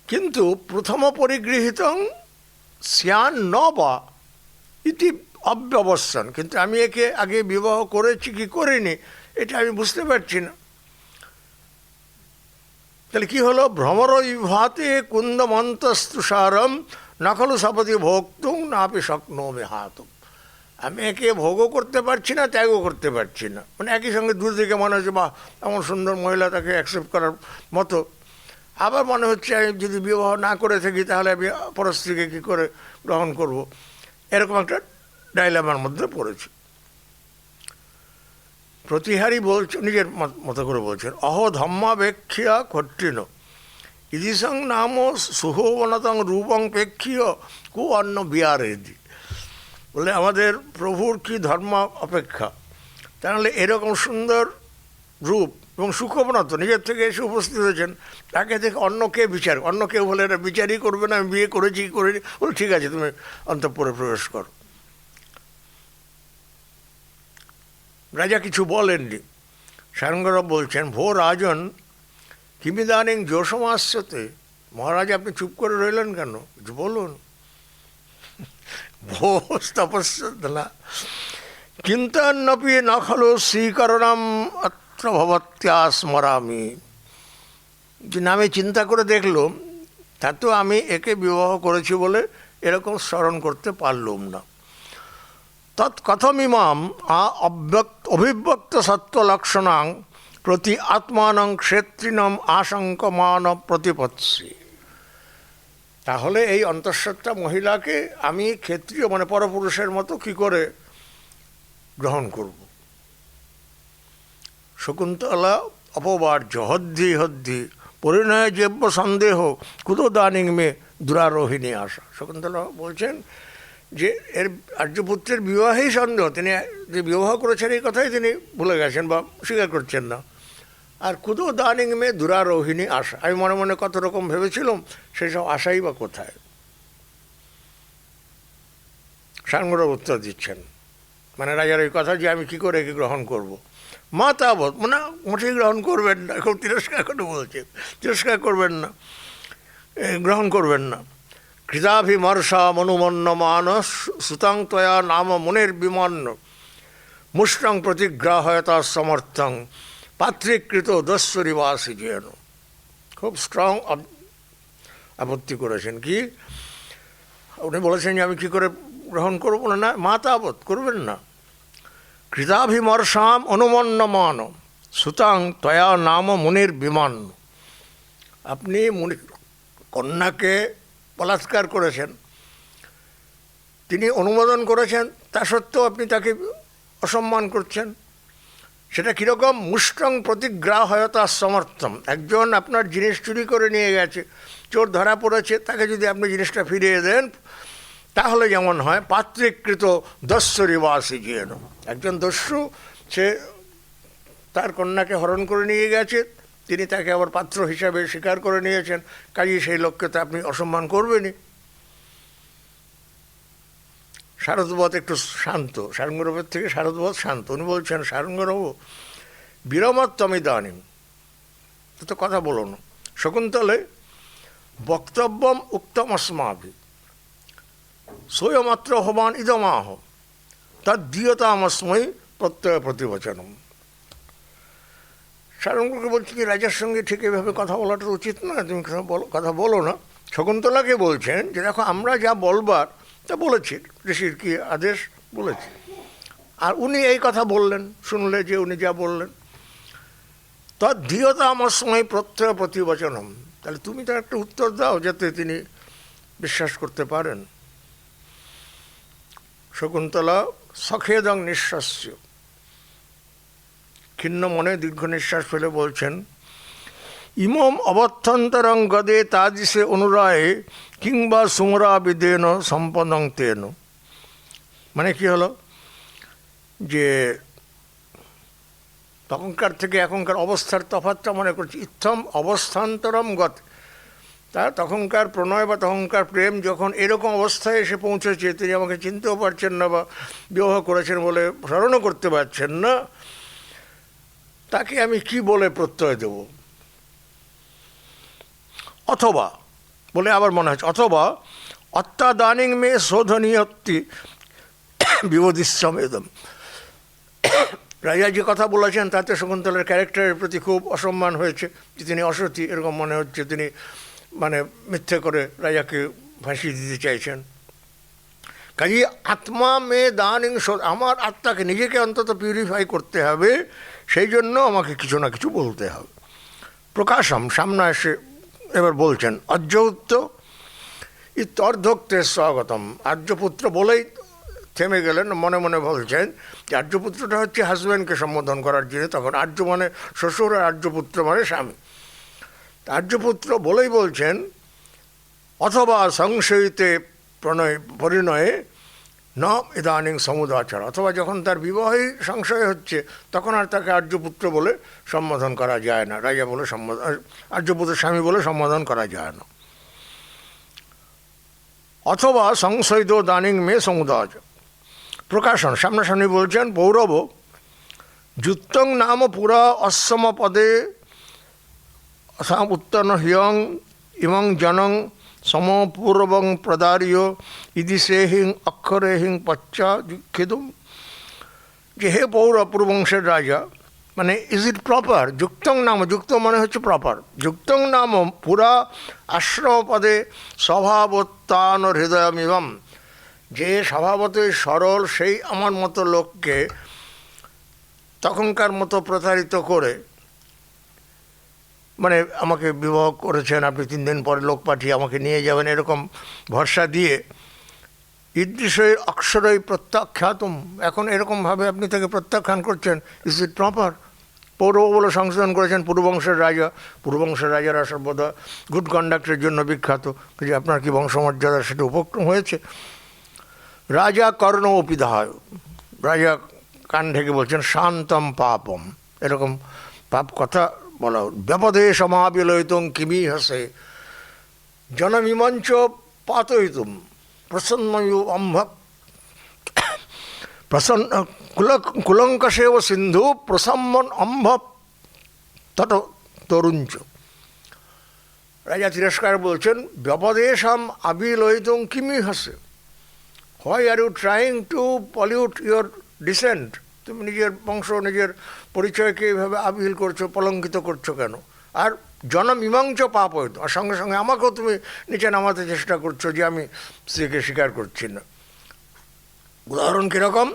কিন্তু প্রথম পরিগৃহীতং স্যান ন বা ইতি অব্যবস্থান, কিন্তু আমি একে আগে বিবাহ করেছি কি করিনি এটা আমি বুঝতে পারছি না। তাহলে কি হলো? ভ্রমর বিভাতে কুন্দমন্তস্তুষারম নখলু সপতি ভোক্তুং নাপি শক্নোমি হাতুম। আমি একে ভোগও করতে পারছি না, ত্যাগও করতে পারছি না। মানে একই সঙ্গে দূর থেকে মনে হচ্ছে বাহ এমন সুন্দর মহিলা, তাকে অ্যাকসেপ্ট করার মতো। আবার মনে হচ্ছে আমি যদি বিবাহ না করে থাকি তাহলে আমি পরস্ত্রীকে কী করে গ্রহণ করব, এরকম একটা ডাইলেমার মধ্যে পড়েছি। প্রতিহারী বলছেন, নিজের মতো করে বলছেন, অহ ধম্মাপেক্ষিয়া কঠিন ইদিসং নাম সুহবনতং রূপং প্রেক্ষীয় কু অন্য বিয়ারেদি। বলে আমাদের প্রভুর কি ধর্ম অপেক্ষা, তাহলে এরকম সুন্দর রূপ এবং সুখবনত নিজের থেকে এসে উপস্থিত হয়েছেন, তাকে দেখে অন্য কে বিচার, অন্য কেউ বলে এটা বিচারই করবে না, আমি বিয়ে করেছি কি করিনি। বলে ঠিক আছে তুমি অন্তঃপুরে প্রবেশ করো। রাজা কিছু বলেননি। সারঙ্গরব বলছেন, ভো রাজন কিমিদানিং যোশমাস্যতে, মহারাজ আপনি চুপ করে রইলেন কেন, কিছু বলুন। ভো তপস্যা কিন্তান্নপি ন খলু শ্রীকরণম অত্র ভবত্যা স্মরামি। যে নামে চিন্তা করে দেখলো তাতেও আমি একে বিবাহ করেছি বলে এরকম স্মরণ করতে পারলুম না। তৎকথমিমাম অভিব্যক্ত সত্ত্বলক্ষণাং প্রতি আত্মানং ক্ষেত্রিণম আশঙ্কমান প্রতিপৎসি। তাহলে এই অন্তঃসত্ত্বা মহিলাকে আমি ক্ষেত্রীয় মানে পরপুরুষের মতো কি করে গ্রহণ করব। শকুন্তলা অপবার্য হদ্দি হদ্দি পরিণয় যেব্য সন্দেহ কুতদানিং মে দুরারোহিণী আশা। শকুন্তলা বলছেন যে এর আর্যপুত্রের বিবাহেই সন্দেহ, তিনি যে বিবাহ করেছেন এই কথাই তিনি ভুলে গেছেন বা স্বীকার করছেন না। আর কুতো দানিং মে দুরারোহিণী আশা, আমি মনে মনে কত রকম ভেবেছিলাম সেই সব আশাই বা কোথায়। সারঙ্গরব উত্তর দিচ্ছেন, মানে রাজার এই কথা যে আমি কী করে একে গ্রহণ করব। মা তাবৎ মানে মোটেই গ্রহণ করবেন না, খুব তিরস্কার করে বলছে, তিরস্কার করবেন না, গ্রহণ করবেন না। কৃতাভিমর্ষা মনুমন্ন মানস সুতাং তয়া নাম মনের বিমন্ন মুষ্টং প্রতিগ্রাহয়তা সমর্থং পাত্রীকৃত দস্যরিবাসী যেন। খুব স্ট্রং আপত্তি করেছেন। কি উনি বলেছেন যে আমি কী করে গ্রহণ করবো না, না মা তাবৎ করবেন না। কৃতাভিমর্ষাম অনুমন্ন মান সুতাং তয়া নাম মুনির বিমান্ন। আপনি মুনি কন্যাকে বলাৎকার করেছেন, তিনি অনুমোদন করেছেন, তা সত্ত্বেও আপনি তাকে অসম্মান করছেন। সেটা কীরকম? মুষ্টং প্রতিগ্রাহয়তা সমর্থম। একজন আপনার জিনিস চুরি করে নিয়ে গেছে, চোর ধরা পড়েছে, তাকে যদি আপনি জিনিসটা ফিরিয়ে দেন তাহলে যেমন হয় পাত্রীকৃত দস্যরিবাসী যেন। একজন দস্যু, সে তার কন্যাকে হরণ করে নিয়ে গেছে, তিনি তাকে আবার পাত্র হিসাবে স্বীকার করে নিয়েছেন, কাজেই সেই লোককে তো আপনি অসম্মান করবেনই। শারদবধ একটু শান্ত, সারঙ্গরবের থেকে শারদবধ শান্ত। উনি বলছেন, সারঙ্গরব বিরমত্তমিদানিম, তো কথা বলো না। শকুন্তলে বক্তব্যম উক্তম অস্মাভি, সোয়মাত্র হবান ইদমাহ তদ্দীয়তামস্মৈ প্রত্যয় প্রতিবচনম। সারঙ্গকে বলছি কি রাজার সঙ্গে ঠিক এভাবে কথা বলাটা উচিত না, তুমি কথা বলো না। শকুন্তলাকে বলছেন যে দেখো আমরা যা বলবার তা বলেছি, ঋষির কি আদেশ বলেছি, আর উনি এই কথা বললেন, শুনলে যে উনি যা বললেন। তদ্দীয়তামস্মৈ প্রত্যয় প্রতিবচনম, তাহলে তুমি তার একটা উত্তর দাও যাতে তিনি বিশ্বাস করতে পারেন। শকুন্তলা সখেদং নিঃশ্বাস্য, ক্ষীণ মনে দীর্ঘ নিঃশ্বাস ফেলে বলছেন, ইমম অবত্যন্তরং গদে তাদিশে অনুরায়ে কিংবা সুমরাবিদেন সম্পদং তেন। মানে কি হলো যে তখনকার থেকে এখনকার অবস্থার তফাৎটা মনে করছি। ইত্থম অবস্থান্তরম গত, তার তখনকার প্রণয় বা তখনকার প্রেম যখন এরকম অবস্থায় এসে পৌঁছেছে, তিনি আমাকে চিনতেও পারছেন না বা বিবাহ করেছেন বলে স্মরণও করতে পারছেন না, তাকে আমি কি বলে প্রত্যয় দেব। অথবা বলে আবার মনে হচ্ছে অথবা অত্যাদানিং মে শোধনীয়ত্তি বিবোধিস্যমেদম। রাজা যে কথা বলেছেন তাতে শকুন্তলার ক্যারেক্টারের প্রতি খুব অসম্মান হয়েছে, যে তিনি অসতী, এরকম মনে হচ্ছে তিনি মানে মিথ্যে করে রাজাকে ফাঁসিয়ে দিতে চাইছেন। কাজে আত্মা মে দানিং, আমার আত্মাকে নিজেকে অন্তত পিউরিফাই করতে হবে, সেই জন্য আমাকে কিছু না কিছু বলতে হবে। প্রকাশম, সামনে এসে এবার বলছেন অর্যৌত্ত ইত্যর্ধোক্তে স্বাগতম। আর্যপুত্র বলেই থেমে গেলেন, মনে মনে বলছেন যে আর্যপুত্রটা হচ্ছে হাজব্যান্ডকে সম্বোধন করার জন্য, তখন আর্য মানে শ্বশুর আর আর্যপুত্র মানে স্বামী। আর্যপুত্র বলেই বলছেন অথবা সংশয়িতে পরিণয়ে ন ইদানিং সমুদাচার, অথবা যখন তার বিবাহই সংশয় হচ্ছে তখন আর তাকে আর্যপুত্র বলে সম্বোধন করা যায় না, রাজা বলে সম্বোধন, আর্যপুত্র স্বামী বলে সম্বোধন করা যায় না। অথবা সংশয়িত দানিং মে সমুদাচার। প্রকাশন, সামনাসামনি বলছেন পৌরব যুক্তং নাম পুরা অসম পদে উত্তন্ন হিয়ং ইমং জনং সমপূর্বং প্রদার্য ইদিশে হিং অক্ষরে হিং পচ্চা দুঃখিতুম। যে হে পৌর, পূর্ববংশের রাজা, মানে ইজ ইট প্রপার যুক্তং নাম, যুক্ত মানে হচ্ছে প্রপার, যুক্তং নাম পুরা আশ্রমপদে স্বভাবত্যান হৃদয়মিবম, যে স্বভাবতই সরল সেই আমার মতো লোককে তখনকার মতো প্রতারিত করে, মানে আমাকে বিবাহ করেছেন আপনি, 3 দিন পরে লোক পাঠিয়ে আমাকে নিয়ে যাবেন, এরকম ভরসা দিয়ে ঈদৃশই অক্ষরই প্রত্যাখ্যাতম, এখন এরকমভাবে আপনি তাকে প্রত্যাখ্যান করছেন, ইজ ইট প্রপার? পৌরব বলে সংশোধন করেছেন পূর্ববংশের রাজা, পূর্ববংশের রাজারা সর্বদা গুড কন্ডাক্টের জন্য বিখ্যাত, যে আপনার কি বংশমর্যাদা সেটা উপক্রম হয়েছে। রাজা কর্ণ অপিদায়, রাজা কান ঢেকে বলছেন শান্তম পাপম, এরকম পাপ কথা বলা। ব্যাপদে সমাবিলয়িতং কিমি হাসে জনমিমঞ্চ পাতয়িতুম প্রসন্ন অম্ভ প্রসন্ন কুলঙ্কশেব সিন্ধু প্রসম্মন অম্ভ তট তরুঞ্চ। রাজা তিরস্কার বলছেন ব্যপদেশাম আবিলয়িতং কিমি হাসে, why are you trying to pollute your descent, তুমি নিজের বংশ নিজের পরিচয়কে এইভাবে আবিল করছো, কলঙ্কিত করছো কেন? আর জনমীমাংস পাপ হইত, আর সঙ্গে সঙ্গে আমাকেও তুমি নিচে নামাতে চেষ্টা করছো যে আমি স্ত্রীকে স্বীকার করছি না। উদাহরণ কীরকম?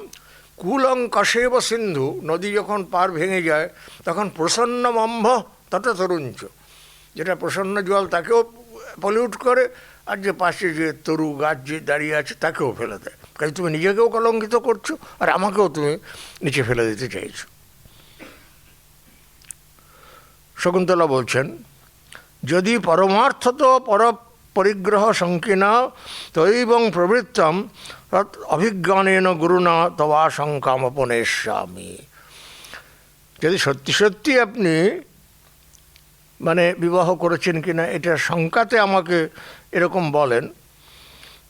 কুলঙ্কশেব সিন্ধু, নদী যখন পার ভেঙে যায় তখন প্রসন্ন অম্ভ তত তরুঞ্চ, যেটা প্রসন্ন জল তাকেও পলিউট করে, আর যে পাশে যে তরু গাছ যে দাঁড়িয়ে আছে তাকেও ফেলে দেয়। কাজে তুমি নিজেকেও কলঙ্কিত করছো আর আমাকেও তুমি নিচে ফেলে দিতে চাইছো। শকুন্তলা বলছেন যদি পরমার্থত পর পরিগ্রহ সংকীর্ণ তৈবং প্রবৃত্তম অভিজ্ঞানেন গুরুনা তবাশঙ্কামপনেষ্যামি। যদি সত্যি সত্যি আপনি মানে বিবাহ করেছেন কিনা এটা শঙ্কাতে আমাকে এরকম বলেন,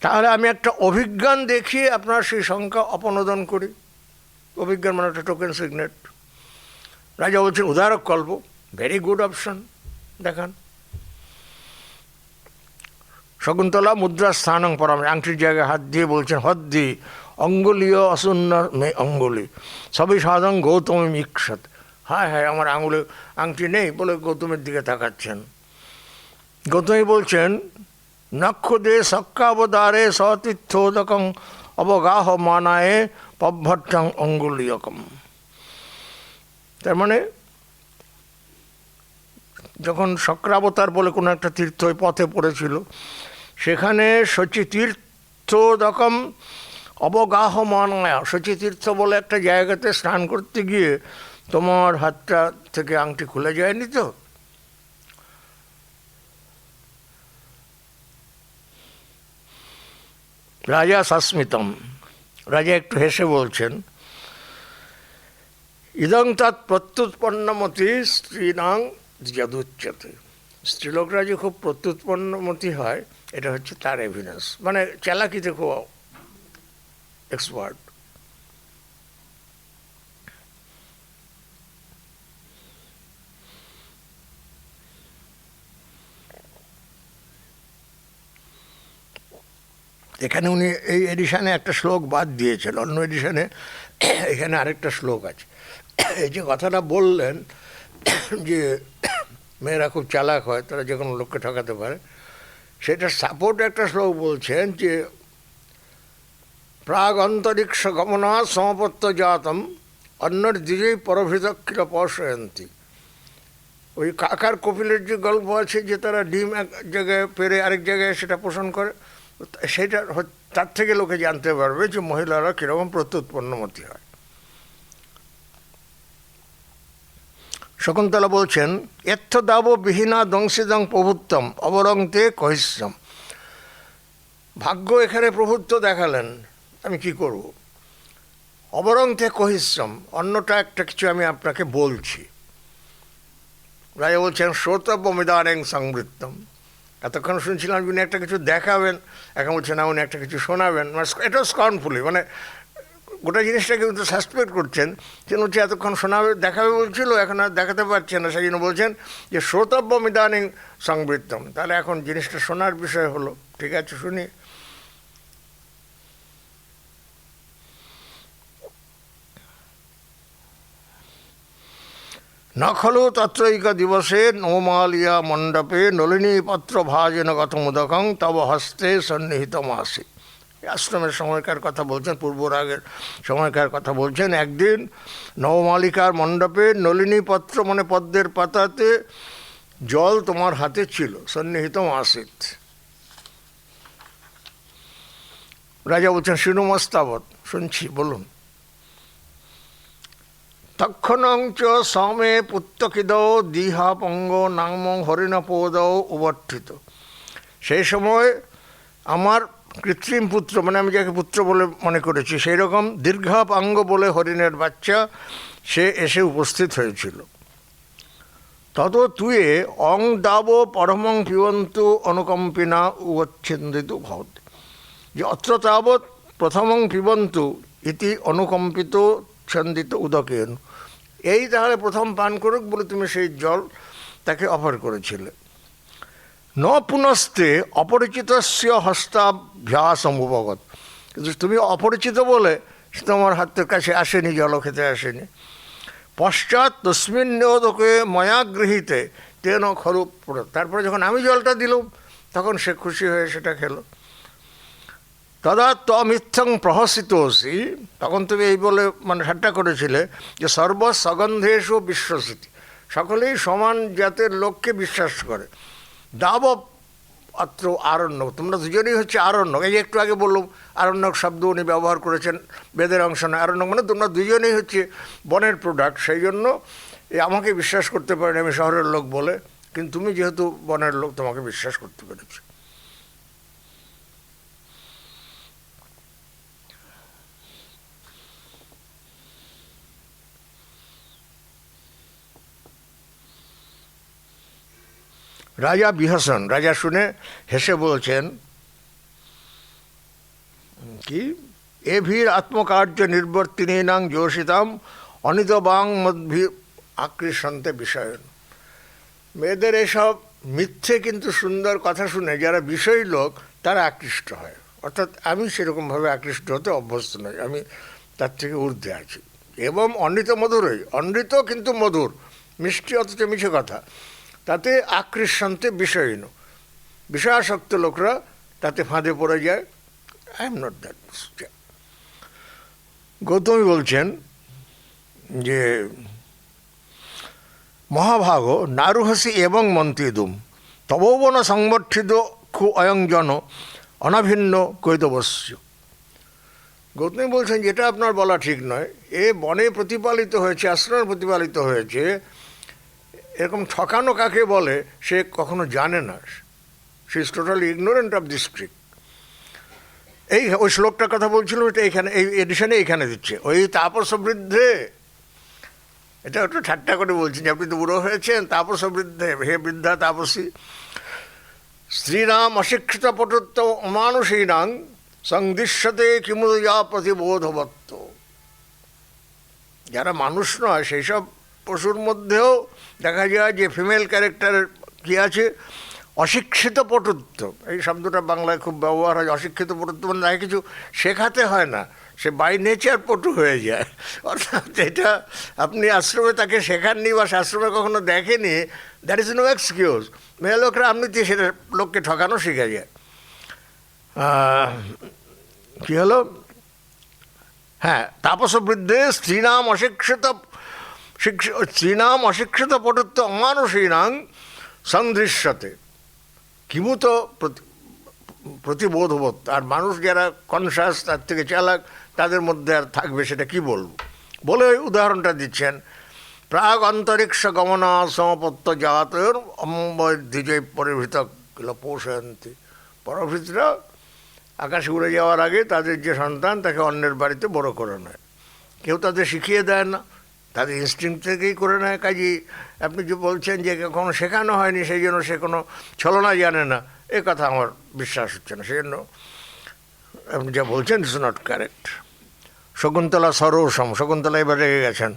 তাহলে আমি একটা অভিজ্ঞান দেখিয়ে আপনার সেই শঙ্কা অপনোদন করি। অভিজ্ঞান মানে একটা টোকেন সিগনেট। রাজা বলছেন উদারক কল্প, ভেরি গুড অপশন, দেখান। শকুন্তলা মুদ্রা স্থানং পরাম, আংটির জায়গায় হাত দিয়ে বলছেন হদ্দি অঙ্গুলীয় অসুন্ন মে অঙ্গুলি সবই সাধন গৌতমী ইক্ষত। হায় হায়, আমার আঙুলে আংটি নেই বলে গৌতমের দিকে তাকাচ্ছেন। গৌতমী বলছেন নক্ষদে সক্কাবদারে সতীর্থোদকং অবগাহ মানায়ে পভ্বট্টং অঙ্গুলীয়কম। তার মানে যখন শক্রাবতার বলে কোনো একটা তীর্থ ওই পথে পড়েছিল, সেখানে শচীতীর্থোদকম অবগাহ মানায়া, শচীতীর্থ বলে একটা জায়গাতে স্নান করতে গিয়ে তোমার হাতটা থেকে আংটি খুলে যায়নি তো? রাজা সস্মিতম, রাজা একটু হেসে বলছেন ইদং তৎ প্রত্যুৎপন্নমতি স্ত্রীনাং যদুচ্যতে। স্ত্রীলোকরা যে খুব প্রত্যুৎপন্নমতি হয়, এটা হচ্ছে তার এভিডেন্স, মানে চালাকিতে খুব এক্সপার্ট। এখানে উনি এই এডিশনে একটা শ্লোক বাদ দিয়েছেন, অন্য এডিশনে এখানে আরেকটা শ্লোক আছে। এই যে কথাটা বললেন যে মেয়েরা খুব চালাক হয়, তারা যে কোনো লোককে ঠকাতে পারে, সেটা সাপোর্ট একটা শ্লোক বলছেন যে প্রাগ অন্তরিক্ষ গমনা সমপত্য জাতম অন্যর দ্বিজেই পরভৃতকিল পশয়ন্তী। ওই কাকার কপিলের যে গল্প আছে যে তারা ডিম এক জায়গায় পেরে আরেক জায়গায় সেটা পোষণ করে, সেটা তার থেকে লোকে জানতে পারবে যে মহিলারা কীরকম প্রত্যুৎপন্নমতি হয়। শকুন্তলা বলছেন এত্থ দাব বিহীনা দংশিদং প্রভুত্বম অবরং তে কহিষ্যম। ভাগ্য এখানে প্রভুত্ব দেখালেন, আমি কি করব? অবরং তে কহিষ্যম, অন্যটা একটা কিছু আমি আপনাকে বলছি। রাজা বলছেন শ্রোতব্যমিদারেং সংবৃত্তম। এতক্ষণ শুনছিলাম উনি একটা কিছু দেখাবেন, এখন বলছেন না উনি একটা কিছু শোনাবেন। এটাও স্কর্নফুলি, মানে গোটা জিনিসটাকে কিন্তু সাসপেক্ট করছেন। তিনি হচ্ছে এতক্ষণ শোনাবে দেখাবে বলছিল, এখন আর দেখাতে পারছেন না, সেই জন্য বলছেন যে শ্রোতব্যমিদানিং সংবৃত্তম। তাহলে এখন জিনিসটা শোনার বিষয় হলো, ঠিক আছে শুনি। ন খলু তত্রৈক দিবসে নৌমালিয়া মণ্ডপে নলিনী পত্র ভাজেন গতমুদকং তব হস্তে সন্নিহিতম আসি। আশ্রমের সময়কার কথা বলছেন, পূর্বরাগের সময়কার কথা বলছেন। একদিন নবমালিকার মণ্ডপে নলিনী পত্র মানে পদ্মের পাতাতে জল তোমার হাতে ছিল, সন্নিহিতম আসিত। রাজা বলছেন শিনুমস্তাবৎ, শুনছি বলুন। তক্ষণং চ সমে পুত্তকিদৌ দিহাপঙ্গ নাম হরিণপোদৌ উবর্ঠিত। সেই সময় আমার কৃত্রিম পুত্র, মানে আমি যাকে পুত্র বলে মনে করেছি, সেই রকম দীর্ঘাপাঙ্গ বলে হরিণের বাচ্চা সে এসে উপস্থিত হয়েছিল। তত তুয়ে অং দাব পরমং পিবন্তু অনুকম্পিনা উচ্ছিন্দিত ভবত। যে অত্র তাবৎ প্রথমং পিবন্তু ইতি অনুকম্পিত ছন্দিত উদকেন। এই তাহলে প্রথম পান করুক বলে তুমি সেই জল তাকে অফার করেছিলে। ন পুনস্তে অপরিচিতস্য হস্তাভ্যাসম উপগত। কিন্তু তুমি অপরিচিত বলে তোমার হাতের কাছে আসেনি, জল খেতে আসেনি। পশ্চাৎ তস্মিন্নোদকে ময়া গৃহীতে তেন খরু। তারপরে যখন আমি জলটা দিলাম তখন সে খুশি হয়ে সেটা খেলো। তদা ত্বমিত্থং প্রহসিতোসি, তখন তুমি এই বলে মানে ঠাট্টা করেছিলে যে সর্বসগন্ধেষু বিশ্বসিতি, সকলেই সমান জাতের লোককে বিশ্বাস করে। দাব অত্র আরণ্যক, তোমরা দুজনেই হচ্ছে আরণ্যক। এই যে একটু আগে বললাম আরণ্যক শব্দ উনি ব্যবহার করেছেন, বেদের অংশ নয়। আরণ্যক মানে তোমরা দুজনেই হচ্ছে বনের প্রোডাক্ট, সেই জন্য আমাকে বিশ্বাস করতে পারেনি আমি শহরের লোক বলে, কিন্তু তুমি যেহেতু বনের লোক তোমাকে বিশ্বাস করতে পেরেছি। রাজা বিহসন, রাজা শুনে হেসে বলছেন কি এভির আত্মকার্য নির্বর্তিনীনাং যোষিতাম অনিতবাং মদ্ভি আকৃষন্তে বিষয়ন। মেয়েদের এসব মিথ্যে কিন্তু সুন্দর কথা শুনে যারা বিষয়ী লোক তারা আকৃষ্ট হয়, অর্থাৎ আমি সেরকমভাবে আকৃষ্ট হতে অভ্যস্ত নই, আমি তার থেকে ঊর্ধ্বে আছি। এবং অমৃত মধুরই, অমৃত কিন্তু মধুর, মিষ্টি অথচ মিছে কথা, তাতে আকৃষ্টন্তে বিষয়ীন, বিষয়াসক্ত লোকরা তাতে ফাঁদে পড়ে যায়। I am not that. Gautami বলছেন যে মহাভাগ নারুহসি এবং মন্ত্রিদুম তবৌবন সংবর্ধিত খু অয়ংজন অনাভিন্ন কৈতবস্য। গৌতমী বলছেন যেটা আপনার বলা ঠিক নয়, এ বনে প্রতিপালিত হয়েছে, আশ্রমে প্রতিপালিত হয়েছে, এরকম ঠকানো কাকে বলে সে কখনো জানে না, সে is totally ignorant of this trick. এই ওই শ্লোকটার কথা বলছিলাম, এটা এইখানে এই এডিশনে এইখানে দিচ্ছে, ওই তাপস বৃদ্ধে, এটা একটু ঠাট্টা করে বলছেন যে আপনি তো বুড়ো হয়েছেন, তাপস বৃদ্ধে, হে বৃদ্ধা তাপসী, স্ত্রীনাম অশিক্ষিত পটুত্ব অমানুষীনাং সংদৃশ্যতে কিমুদয়া প্রতিবোধবত্ত। যারা মানুষ নয় সেই সব পশুর মধ্যেও দেখা যায় যে ফিমেল ক্যারেক্টারের কী আছে, অশিক্ষিত পটুত্ব, এই শব্দটা বাংলায় খুব ব্যবহার হয়। অশিক্ষিত পটুত্ব মানে তাকে কিছু শেখাতে হয় না, সে বাই নেচার পটু হয়ে যায়। অর্থাৎ এটা আপনি আশ্রমে তাকে শেখাননি বা আশ্রমে কখনো দেখেনি, দ্যাট ইজ নো এক্সকিউজ। মেয়ে লোকরা এমনিতে সেটা লোককে ঠকানো শিখে যায়। কী হলো, হ্যাঁ, তাপস বৃদ্ধে স্ত্রীনাম অশিক্ষিত পটুত্ব অমানুষীনাং সংদৃশ্যতে কিমুত প্রতিবোধবোধ। আর মানুষ যারা কনসাস, তার থেকে চালাক, তাদের মধ্যে আর থাকবে সেটা কি বলবো। বলে ওই উদাহরণটা দিচ্ছেন, প্রাগ অন্তরিক্ষ গমনা সমপত্য জাতর অম্বদ্বিজয় পরিভৃত পোষয়ন্তী। পরভৃতরা আকাশে উড়ে যাওয়ার আগে তাদের যে সন্তান তাকে অন্যের বাড়িতে বড় করে নেয়, কেউ তাদের শিখিয়ে দেয় না, তাদের ইনস্টিংক্ট থেকেই করে নেয়। কাজেই আপনি যে বলছেন যে কখনো শেখানো হয়নি সেই জন্য সে কোনো ছলনা জানে না, এ কথা আমার বিশ্বাস হচ্ছে না। সেই জন্য আপনি যা বলছেন ইটস নট কারেক্ট। শকুন্তলা সরসম, শকুন্তলা এবার রেগে গেছেন।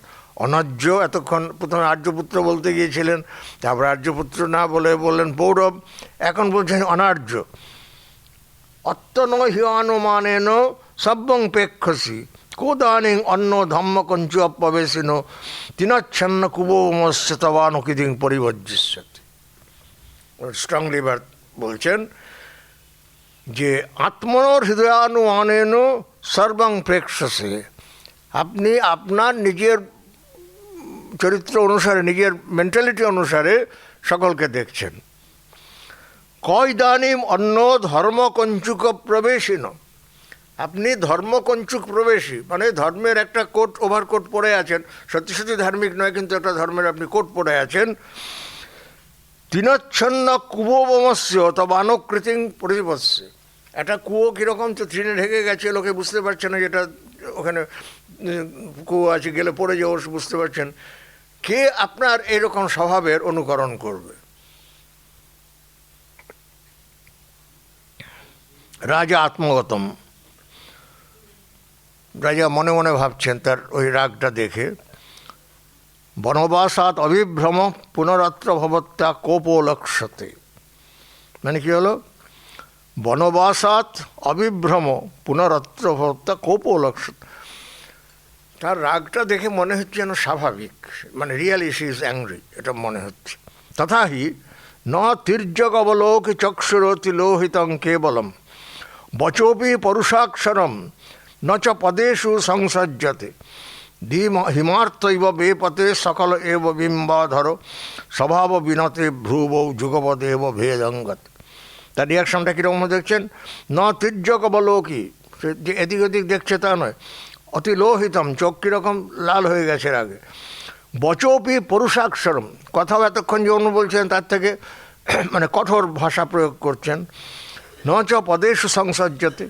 অনার্য, এতক্ষণ প্রথমে আর্যপুত্র বলতে গিয়েছিলেন, তারপরে আর্যপুত্র না বলে বললেন পৌরব, এখন বলছেন অনার্য। অত্যন হিয়ানুমানেন সব্যং প্রেক্ষসি কোদানিং অন্য ধম্মকঞ্চু অপ্রবেশিন তিনচ্ছন্ন কুবোমস্য তবানুকিদিং পরিবর্জিষ্যতি। স্ট্রংলি এবার বলছেন যে আত্মনোর হৃদয়ানুমানেন সর্বং প্রেক্ষসে, আপনি আপনার নিজের চরিত্র অনুসারে, নিজের মেন্টালিটি অনুসারে সকলকে দেখছেন। কয়দানিম অন্য ধর্মকঞ্চুক প্রবেশিন, আপনি ধর্মকঞ্চুক প্রবেশী, মানে ধর্মের একটা কোট, ওভারকোট পরে আছেন, সত্যি সত্যি ধার্মিক নয় কিন্তু একটা ধর্মের আপনি কোট পরে আছেন। তিনচ্ছন্ন কুবোবমস্য তবানুকৃতিং পরিবস্য, একটা কুয়ো কীরকম তো তৃণে ঢেকে গেছে, লোকে বুঝতে পারছে না যেটা ওখানে কুয়ো আছে, গেলে পড়ে যাওয়া বুঝতে পারছেন। কে আপনার এরকম স্বভাবের অনুকরণ করবে? রাজা আত্মগতম, রাজা মনে মনে ভাবছেন তার ওই রাগটা দেখে, বনবাসাৎ অবিভ্রম পুনরাত্র ভবত্যা কোপলক্ষতে। মানে কী হলো, বনবাসাৎ অবিভ্রম পুনরাত্র ভবত্যা কোপলক্ষতে, তার রাগটা দেখে মনে হচ্ছে যেন স্বাভাবিক, মানে রিয়ালি শি ইজ অ্যাংরি, এটা মনে হচ্ছে। তথাহি ন তির্যক অবলোকি চক্ষুরতি লোহিতং কেবলম বচোপি পরুষাক্ষরম ন চ পদেষু সংসজ্জতে হিমার্থৈব বেপতে সকল এব বিম্বাধর স্বভাব বিনতে ভ্রুবৌ যুগপদেব ভেদঙ্গত। তার রিয়াকশনটা কীরকম দেখছেন, ন তির্যক অবলোকি, যে এদিক ওদিক দেখছে তা নয়, অতি লোহিতম, চোখ কীরকম লাল হয়ে গেছে আগে, বচোপি পরুষাক্ষরম, কথাও এতক্ষণ যে অন্য বলছেন তার থেকে মানে কঠোর ভাষা প্রয়োগ করছেন। ন চ পদেষু সংসজ্জতে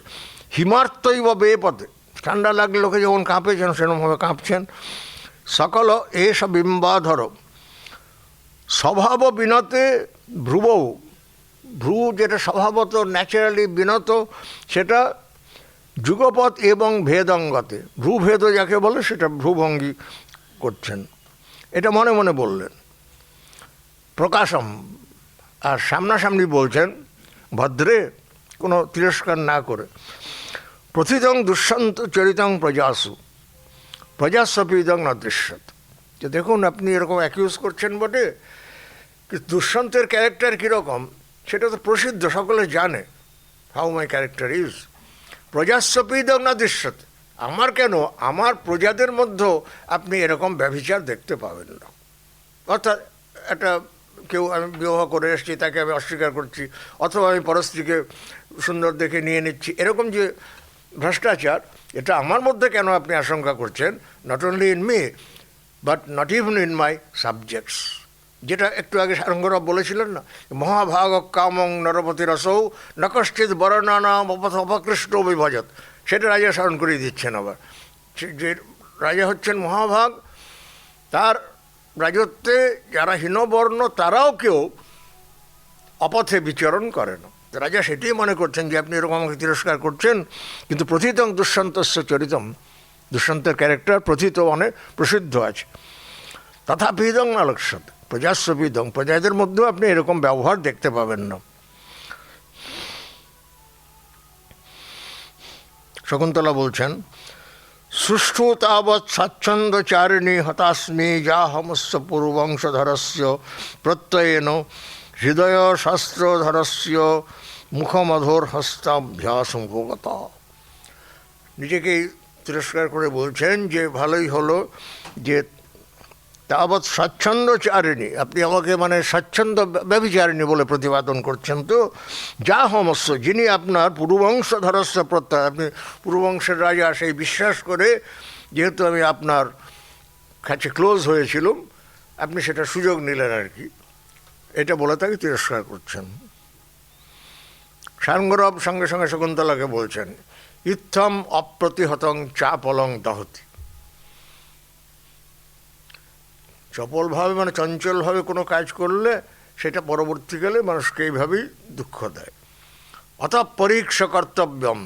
হিমার্থৈব বেপদে, ঠান্ডা লাগলে লোকে যখন কাঁপেছেন সেরকমভাবে কাঁপছেন। সকল এস বিম্বাধর স্বভাব বিনতে ভ্রুবৌ, ভ্রু যেটা স্বভাবত ন্যাচারালি বিনত, সেটা যুগপৎ এবং ভেদঙ্গতে, ভ্রুভেদ যাকে বলে সেটা ভ্রুভঙ্গি করছেন। এটা মনে মনে বললেন। প্রকাশম, আর সামনাসামনি বলছেন ভদ্রে, কোনো তিরস্কার না করে, প্রথিতং দুষ্যন্ত চরিতং প্রজাসু প্রজাস্বপিদং ন দৃশ্যত। যে দেখুন, আপনি এরকম অ্যাকিউজ করছেন বটে, কিন্তু দুষ্যন্তের ক্যারেক্টার কীরকম সেটা তো প্রসিদ্ধ, সকলে জানে হাউ মাই ক্যারেক্টার ইজ। প্রজাস্বপিদং না দৃশ্যত, আমার কেন, আমার প্রজাদের মধ্যেও আপনি এরকম ব্যভিচার দেখতে পাবেন না। অর্থাৎ একটা কেউ, আমি বিবাহ করে এসেছি, তাকে আমি অস্বীকার করছি, অথবা আমি পরস্ত্রীকে সুন্দর দেখে নিয়ে নিচ্ছি, এরকম যে ভ্রষ্টাচার, এটা আমার মধ্যে কেন আপনি আশঙ্কা করছেন? Not only in me but not even in my subjects. যেটা একটু আগে সারঙ্গরাব বলেছিলেন না, মহাভাগ কামং নরপতি রসৌ নকশ্চিত বর্ণানাম অপকৃষ্ট বিভজত, সেটা রাজা স্মরণ করিয়ে দিচ্ছেন। আবার যে রাজা হচ্ছেন মহাভাগ, তার রাজত্বে যারা হীনবর্ণ তারাও কেউ অপথে বিচরণ করে না। রাজা সেটাই মনে করছেন যে আপনি এরকম আমাকে তিরস্কার করছেন, কিন্তু প্রথিতং দুষ্যন্তস্য চরিতম, দুষ্যন্তের ক্যারেক্টার প্রথিত অনেক প্রসিদ্ধ আছে। তথাপিদং না লক্ষ্যত প্রজাস্বপিদং, প্রজাদের মধ্যেও আপনি এরকম ব্যবহার দেখতে পাবেন না। শকুন্তলা বলছেন, সুষ্ঠু তাবৎ স্বাচ্ছন্দ্যচারিণী হতাস্মি যাহমস্য পূর্বংশধরস্য প্রত্যয়েন হৃদয় শাস্ত্রধরস্য মুখমধোর হস্তাভ্যাসমুপগত। নিজেকেই তিরস্কার করে বলছেন যে ভালোই হলো যে তাবৎ স্বাচ্ছন্দ্যচারিণী, আপনি আমাকে মানে স্বাচ্ছন্দ্য ব্যভিচারিণী বলে প্রতিপাদন করছেন। তো যা হমস্য, যিনি আপনার পূর্ববংশধরস্য প্রত্যয়, আপনি পূর্ববংশের রাজা, সেই বিশ্বাস করে যেহেতু আমি আপনার কাছে ক্লোজ হয়েছিলাম, আপনি সেটা সুযোগ নিলেন আর কি, এটা বলে তাকে তিরস্কার করছেন। সারঙ্গরব সঙ্গে সঙ্গে শকুন্তলাকে বলছেন, ইত্থম অপ্রতিহতং চাপলং দহতি। চপলভাবে মানে চঞ্চলভাবে কোনো কাজ করলে সেটা পরবর্তীকালে মানুষকে এইভাবেই দুঃখ দেয়। অত পরীক্ষ কর্তব্যম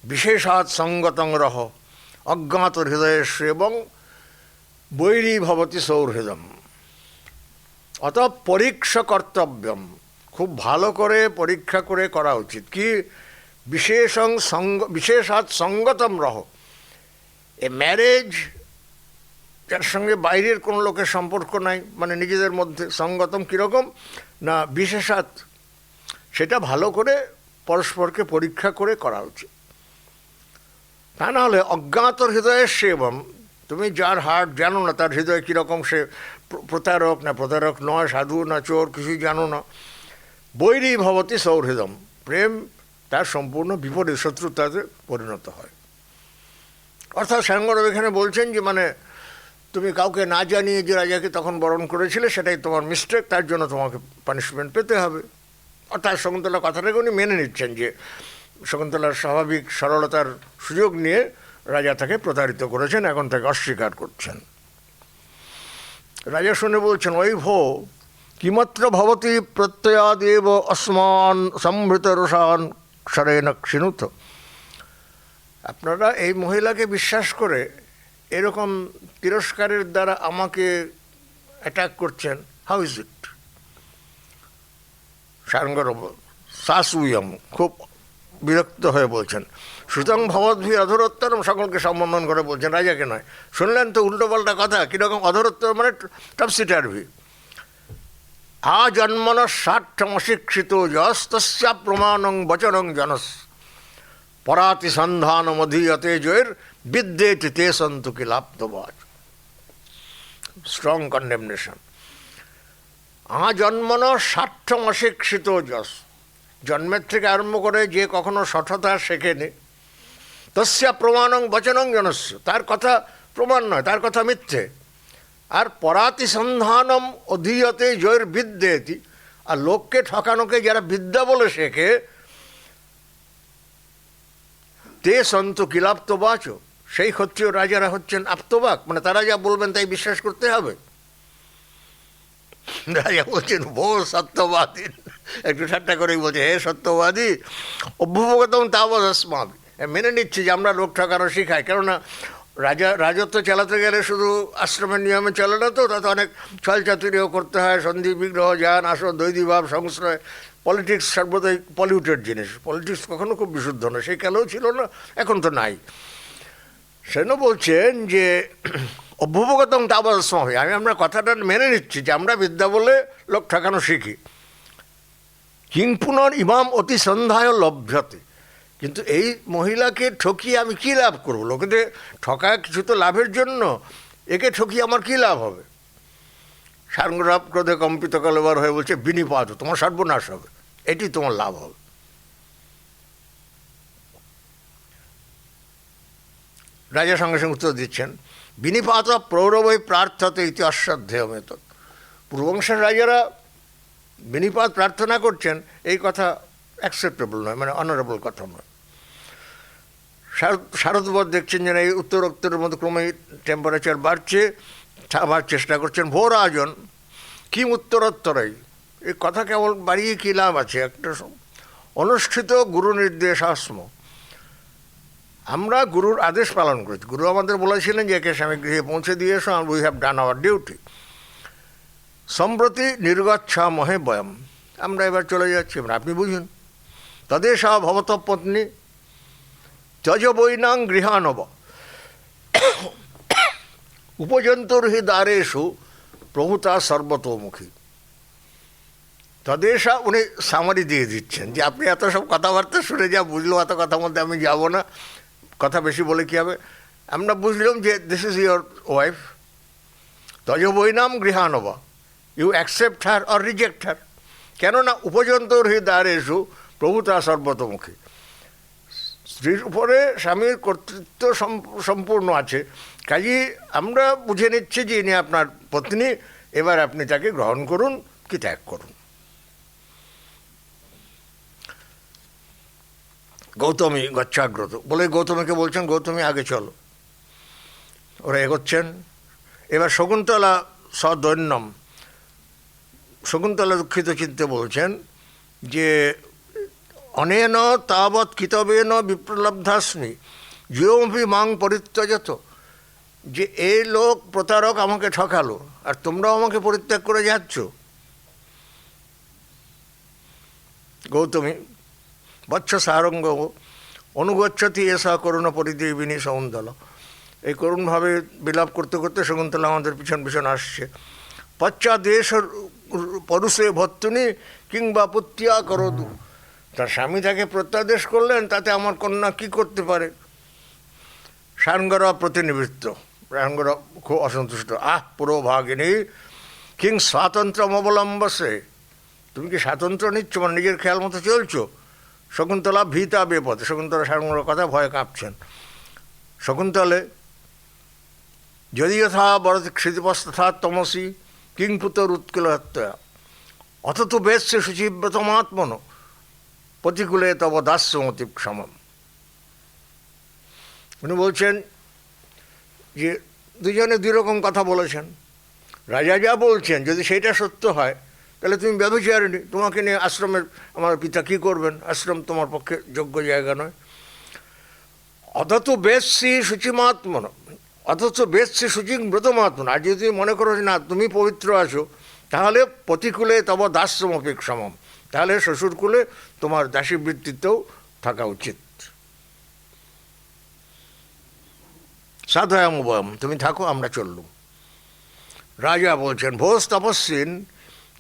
বিশেষাৎ সঙ্গতং রহ অজ্ঞাত হৃদয়েশ এবং বৈরী ভবতি সৌহৃদম। অত পরীক্ষ কর্তব্যম, খুব ভালো করে পরীক্ষা করে করা উচিত। কি? বিশেষাৎ সঙ্গতম রহ, এ ম্যারেজ যার সঙ্গে বাইরের কোনো লোকের সম্পর্ক নাই, মানে নিজেদের মধ্যে সঙ্গতম কীরকম না বিশেষাৎ, সেটা ভালো করে পরস্পরকে পরীক্ষা করে করা উচিত। তা না হলে অজ্ঞাত হৃদয়ের সেবম, তুমি যার হার্ট জানো না, তার হৃদয় কীরকম, সে প্রতারক না প্রতারক নয়, সাধু না চোর, কিছুই জানো না, বৈরী ভবতি সৌহৃদম, প্রেম তার সম্পূর্ণ বিপরীত শত্রুতাতে পরিণত হয়। অর্থাৎ সারঙ্গরব এখানে বলছেন যে মানে তুমি কাউকে না জানিয়ে যে রাজাকে তখন বরণ করেছিলে সেটাই তোমার মিস্টেক, তার জন্য তোমাকে পানিশমেন্ট পেতে হবে। অর্থাৎ শকুন্তলার কথাটাকে উনি মেনে নিচ্ছেন যে শকুন্তলার স্বাভাবিক সরলতার সুযোগ নিয়ে রাজা তাকে প্রতারিত করেছেন, এখন তাকে অস্বীকার করছেন। রাজা শুনে বলছেন, ওই ভো কিমাত্র ভবতি প্রত্যয়াদেব অস্মান সম্ভৃত রসান সরেন ক্ষিণুত। আপনারা এই মহিলাকে বিশ্বাস করে এরকম তিরস্কারের দ্বারা আমাকে অ্যাটাক করছেন, হাউ ইজ ইট? সারঙ্গরব শাসুয়ম, খুব বিরক্ত হয়ে বলছেন, সুতং ভবদ্ভি অধরোত্তরম, সকলকে সম্বোধন করে বলছেন, রাজাকে নয়। শুনলেন তো উল্টোপাল্টা কথা, কীরকম অধরোত্তর মানে টপসিটারভি। আজন্মন ষাট্যমশিক্ষিত যস্তস্যা প্রমাণং বচনং জনস পরাতি সন্ধানমধীয়তে জয়ের বিদ্যেতি তে সন্তু কিলাপ্তবাজ। Strong condemnation. আজন্মন ষাট্যমশিক্ষিত যশ, জন্মের থেকে আরম্ভ করে যে কখনো সঠতা শেখেনি, তস্যা প্রমাণং বচনং জনস্য, তার কথা প্রমাণ নয়, তার কথা মিথ্যে। আর পরাতি সন্ধানম অধীয়তে জয়ের বিদ্যেতি, আর লোককে ঠকানোকে যারা বিদ্যা বলে শেখে, তে সন্তু কিলাপ্তবাচ, সেই ক্ষত্রিয় রাজারা হচ্ছেন আপ্তবাক, মানে তারা যা বলবেন তাই বিশ্বাস করতে হবে। রাজা বলছেন, ভো সত্যবাদী, একটু ঠাট্টা করেই বলছে, হে সত্যবাদী, অভ্যুপগতম তাবৎ अस्माभिः, মেনে নিচ্ছি যে আমরা লোক ঠকানো শিখাই, কেননা রাজত্ব চালাতে গেলে শুধু আশ্রমের নিয়মে চলে না, তো তাতে অনেক ছলচাতুরিও করতে হয়, সন্ধি বিগ্রহ, জ্ঞান, আসন, দৈদীভাব, সংশ্রয়। পলিটিক্স সর্বদাই পলিউটেড জিনিস, পলিটিক্স কখনো খুব বিশুদ্ধ না, সেই কালেও ছিল না, এখন তো নাই। সেন বলছেন যে অভ্যুপগতং তাবৎস্মহি, আমরা কথাটা মেনে নিচ্ছি যে আমরা বিদ্যা বলে লোক ঠকানো শিখি। কিং পুনর ইমাম অতি সন্ধ্যায় লভ্যতে, কিন্তু এই মহিলাকে ঠকিয়ে আমি কী লাভ করবো? লোকেদের ঠকায় কিছু তো লাভের জন্য, একে ঠকিয়ে আমার কী লাভ হবে? সারঙ্গরাব ক্রোধে কম্পিত কলেবার হয়ে বলছে বিনিপাত, তোমার সর্বনাশ হবে, এটি তোমার লাভ হবে। রাজা সঙ্গে সঙ্গে উত্তর দিচ্ছেন, বিনিপাত প্রৌরবই প্রার্থতে ইতি অশ্রদ্ধেয় মেতদ। পূর্ববংশের রাজারা বিনিপাত প্রার্থনা করছেন, এই কথা অ্যাকসেপ্টেবল নয়, মানে অনারেবল কথা নয়। শারদবধ দেখছেন যেন এই উত্তরোত্তরের মধ্যে ক্রমেই টেম্পারেচার বাড়ছে, থামার চেষ্টা করছেন। ভোর আজন কিম উত্তরোত্তরাই, এই কথা কেবল বাড়িয়ে কী লাভ আছে? একটা অনুষ্ঠিত গুরু নির্দেশাস্ম, আমরা গুরুর আদেশ পালন করেছি। গুরু আমাদের বলেছিলেন যে একে স্বামী গৃহে পৌঁছে দিয়ে এসো, we have done our duty. সম্প্রতি নির্গচ্ছামহে বয়ম, আমরা এবার চলে যাচ্ছি, আপনি বুঝুন। তদেশা ভবত পত্নী ত্যজ বৈনাং গৃহানব উপজন্তর হি দ্বারেষু প্রভুতা সর্বতোমুখী। তদেশা, উনি সামারি দিয়ে দিচ্ছেন যে আপনি এত সব কথাবার্তা শুনে যা বুঝলো, এত কথার মধ্যে আমি যাব না, কথা বেশি বলে কী হবে। আমরা বুঝলাম যে দিস ইজ ইয়োর ওয়াইফ, তজ বৈনাম গৃহানব, you accept her or reject her. কেননা উপজন্তর হি দ্বারেষু প্রভুতা সর্বতোমুখী, স্ত্রীর উপরে স্বামীর কর্তৃত্ব সম্পূর্ণ আছে, কাজেই আমরা বুঝে নিচ্ছি যে ইনি আপনার পত্নী, এবার আপনি তাকে গ্রহণ করুন কি ত্যাগ করুন। গৌতমী গচ্ছাগ্রত বলে গৌতমীকে বলছেন, গৌতমী আগে চলো। ওরা এগোচ্ছেন। এবার শকুন্তলা সদৈন্যম, শকুন্তলা দুঃখিত চিত্তে বলছেন যে অনেন তাবৎ কিতবেন বিপ্রলব্ধাস্মি জিওমপি মাং পরিত্যজত, যে এই লোক প্রতারক আমাকে ঠকালো আর তোমরাও আমাকে পরিত্যাগ করে যাচ্ছ। গৌতমী বৎস সারঙ্গ অনুগচ্ছতি এসা করুণ পরিদেবিনী সৌন্দল, এই করুণভাবে বিলাপ করতে করতে শকুন্তলা আমাদের পিছন পিছন আসছে। পশ্চাদেশ পরুষে ভত্তুনি কিংবা পুত্রিয়া করদু, তার স্বামী তাকে প্রত্যাদেশ করলেন, তাতে আমার কন্যা কি করতে পারে? সারঙ্গরা প্রতিনিবৃত্ত, সারঙ্গরা খুব অসন্তুষ্ট। পুরো ভাগিনী কিং স্বাতন্ত্র্য অবলম্বসে, তুমি কি স্বাতন্ত্র্য নিচ্ছ, মানে নিজের খেয়াল মতো চলছো? শকুন্তলা ভীতা বেপথে, শকুন্তলা সারঙ্গর কথা ভয়ে কাঁপছেন। শকুন্তলে যদি যথা বরতি ক্ষিতিপস্তথা তমসি কিংপুতর উৎকুলহত্যা অথ তু বেশ্যে শুচিব্রতমাত্মন প্রতিকূলে তব দাস্যমতি ক্ষমম। উনি বলছেন যে দুজনে দুই রকম কথা বলেছেন। রাজা যা বলছেন যদি সেইটা সত্য হয়, তাহলে তুমি ব্যভিচারিণী, তোমাকে নিয়ে আশ্রমের আমার পিতা কী করবেন? আশ্রম তোমার পক্ষে যোগ্য জায়গা নয়। অথচ বেশ্যি শুচিমাত্মন, অথচ বেশ্যি শুচিং ব্রতমাত্মন, আর যদি তুমি মনে করো না তুমি পবিত্র আছো, তাহলে প্রতিকূলে তব দাস্যমপি সমম, তাহলে শ্বশুরকুলে তোমার দাসীবৃত্তিতেও থাকা উচিত। সাধয়াম উভয়ম, তুমি থাকো আমরা চললুম। রাজা বলছেন, ভোজ তপস্বিন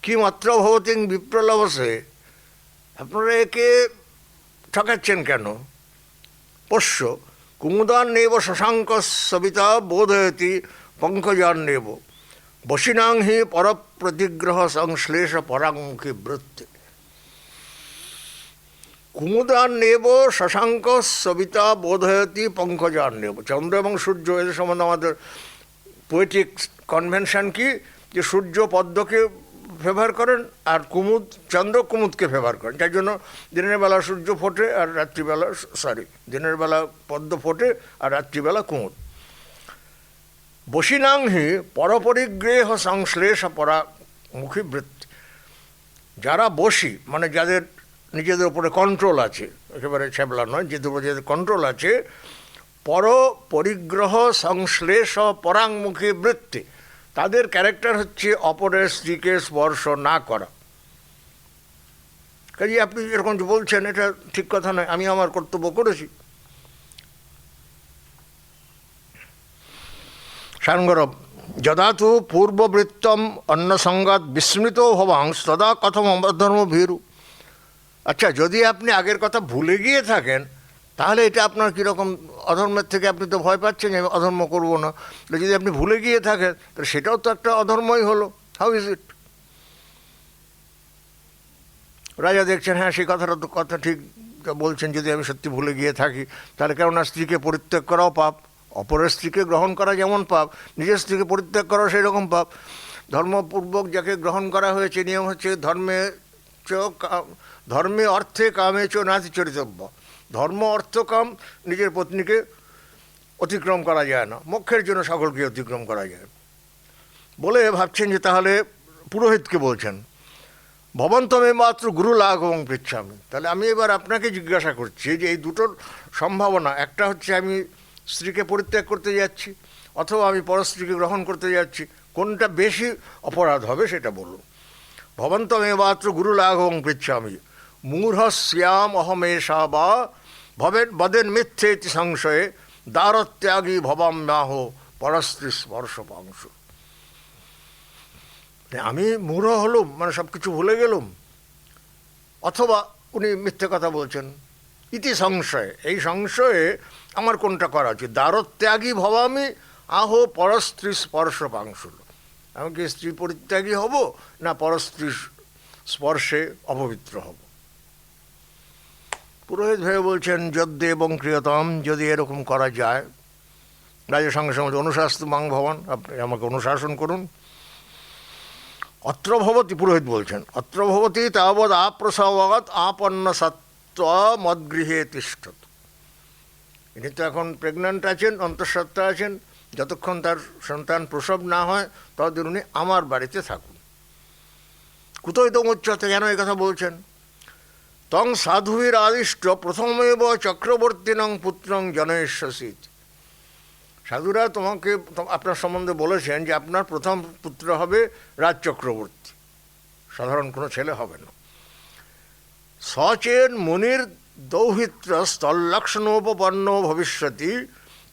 কি মাত্র ভবতিং বিপ্রলবসে, আপনারা একে ঠকাচ্ছেন কেন? পোষ্য কুমুদান নেব শশাঙ্ক সবিতা বোধয়তি পঙ্কজান নেব বসিনাং হি পরপ্রতিগ্রহ সংশ্লেষ পরাঙ্কি বৃত্তি। কুমুদান নেব শশাঙ্ক সবিতা বোধয়তি পঙ্কজান নেব, চন্দ্র এবং সূর্য এদের সম্বন্ধে আমাদের পোয়েটিক কনভেনশন কি, যে সূর্য পদ্মকে ফেভার করেন আর কুমুদ চন্দ্র কুমুদকে ফেভার করেন, যার জন্য দিনের বেলা সূর্য ফোটে আর রাত্রিবেলা, দিনের বেলা পদ্ম ফোটে আর রাত্রিবেলা কুমুদ। বসিনাংহি পরপরিগ্রেহ সংশ্লেষ পরামুখী বৃত্তি, যারা বসি মানে যাদের নিজেদের উপরে কন্ট্রোল আছে, একেবারে ছ্যাবলা নয়, যাদের উপরে যাদের কন্ট্রোল আছে, পর পরিগ্রহ সংশ্লেষ পরাঙ্মুখী বৃত্তি, তাদের ক্যারেক্টার হচ্ছে অপরের স্ত্রীকে স্পর্শ না করা। কাজে আপনি এরকম যে বলছেন এটা ঠিক কথা নয়, আমি আমার কর্তব্য করেছি। সারঙ্গরব যদা তু পূর্ববৃত্তম অন্নসঙ্গাত বিস্মৃত ভবাংশ তদা কথম অধর্ম ভীরু। আচ্ছা, যদি আপনি আগের কথা ভুলে গিয়ে থাকেন তাহলে এটা আপনার কীরকম? অধর্মের থেকে আপনি তো ভয় পাচ্ছেন যে আমি অধর্ম করবো না, যদি আপনি ভুলে গিয়ে থাকেন তাহলে সেটাও তো একটা অধর্মই হলো। How is it? রাজা দেখছেন হ্যাঁ সেই কথাটা তো কথা ঠিক বলছেন, যদি আমি সত্যি ভুলে গিয়ে থাকি তাহলে কেননা স্ত্রীকে পরিত্যাগ করাও পাপ, অপরের স্ত্রীকে গ্রহণ করা যেমন পাপ, নিজের স্ত্রীকে পরিত্যাগ করাও সেই রকম পাপ। ধর্মপূর্বক যাকে গ্রহণ করা হয়েছে নিয়ম হচ্ছে ধর্মে অর্থে কামে চ নাতি চরিতব্য। ধর্ম অর্থ কাম নিজের পত্নীকে অতিক্রম করা যায় না, মোক্ষের জন্য সকলকে অতিক্রম করা যায় বলে ভাবছেন যে তাহলে পুরোহিতকে বলছেন ভবন্তমে মাত্র গুরু লাঘ এবং পৃচ্ছামি। তাহলে আমি এবার আপনাকে জিজ্ঞাসা করছি যে এই দুটোর সম্ভাবনা, একটা হচ্ছে আমি স্ত্রীকে পরিত্যাগ করতে যাচ্ছি অথবা আমি পরস্ত্রীকে গ্রহণ করতে যাচ্ছি, কোনটা বেশি অপরাধ হবে সেটা বলুন। ভবন্তমে মাত্র গুরু লাঘ এবং পৃচ্ছামি মূঢ়শ্যাম অহমেশা বা ভবেন বদেন মিথ্যেতি সংশয়ে দ্বারত্যাগী ভবাম্যাহ পরস্ত্রী স্পর্শ পাংশ। আমি মূঢ় হলুম মানে সব কিছু ভুলে গেলুম, অথবা উনি মিথ্যে কথা বলছেন ইতি সংশয়ে, এই সংশয়ে আমার কোনটা করা উচিত? দ্বারত্যাগী ভবামি আহ পরস্ত্রী স্পর্শ পাংশুল। আমি কি স্ত্রী পরিত্যাগী হব না পরস্ত্রী স্পর্শে অপবিত্র হব? পুরোহিত ভেবে বলছেন যদ্দে এবং ক্রিয়তম, যদি এরকম করা যায়। রাজা সঙ্গে সঙ্গে অনুশাস্ত মাং ভবান, আপনি আমাকে অনুশাসন করুন। অত্র ভবতী, পুরোহিত বলছেন অত্র ভবতী তাবৎ আপ্রসবাৎ আপন্ন সত্ত্ব মদ্গৃহে তিষ্ঠত। ইনি তো এখন প্রেগন্যান্ট আছেন, অন্তঃসত্ত্বা আছেন, যতক্ষণ তার সন্তান প্রসব না হয় ততদিন উনি আমার বাড়িতে থাকুন। কুতৈতম উচ্চতে, কেন এই কথা বলছেন? তং সাধুবীর আদিষ্ট প্রথমেব চক্রবর্তীনং পুত্রং জনয়িষ্যসিত। সাধুরা তোমাকে আপনার সম্বন্ধে বলেছেন যে আপনার প্রথম পুত্র হবে রাজ চক্রবর্তী, সাধারণ কোনো ছেলে হবে না। সচেন মুনির দৌহিত্র স্থলক্ষণোপন্ন ভবিষ্যতি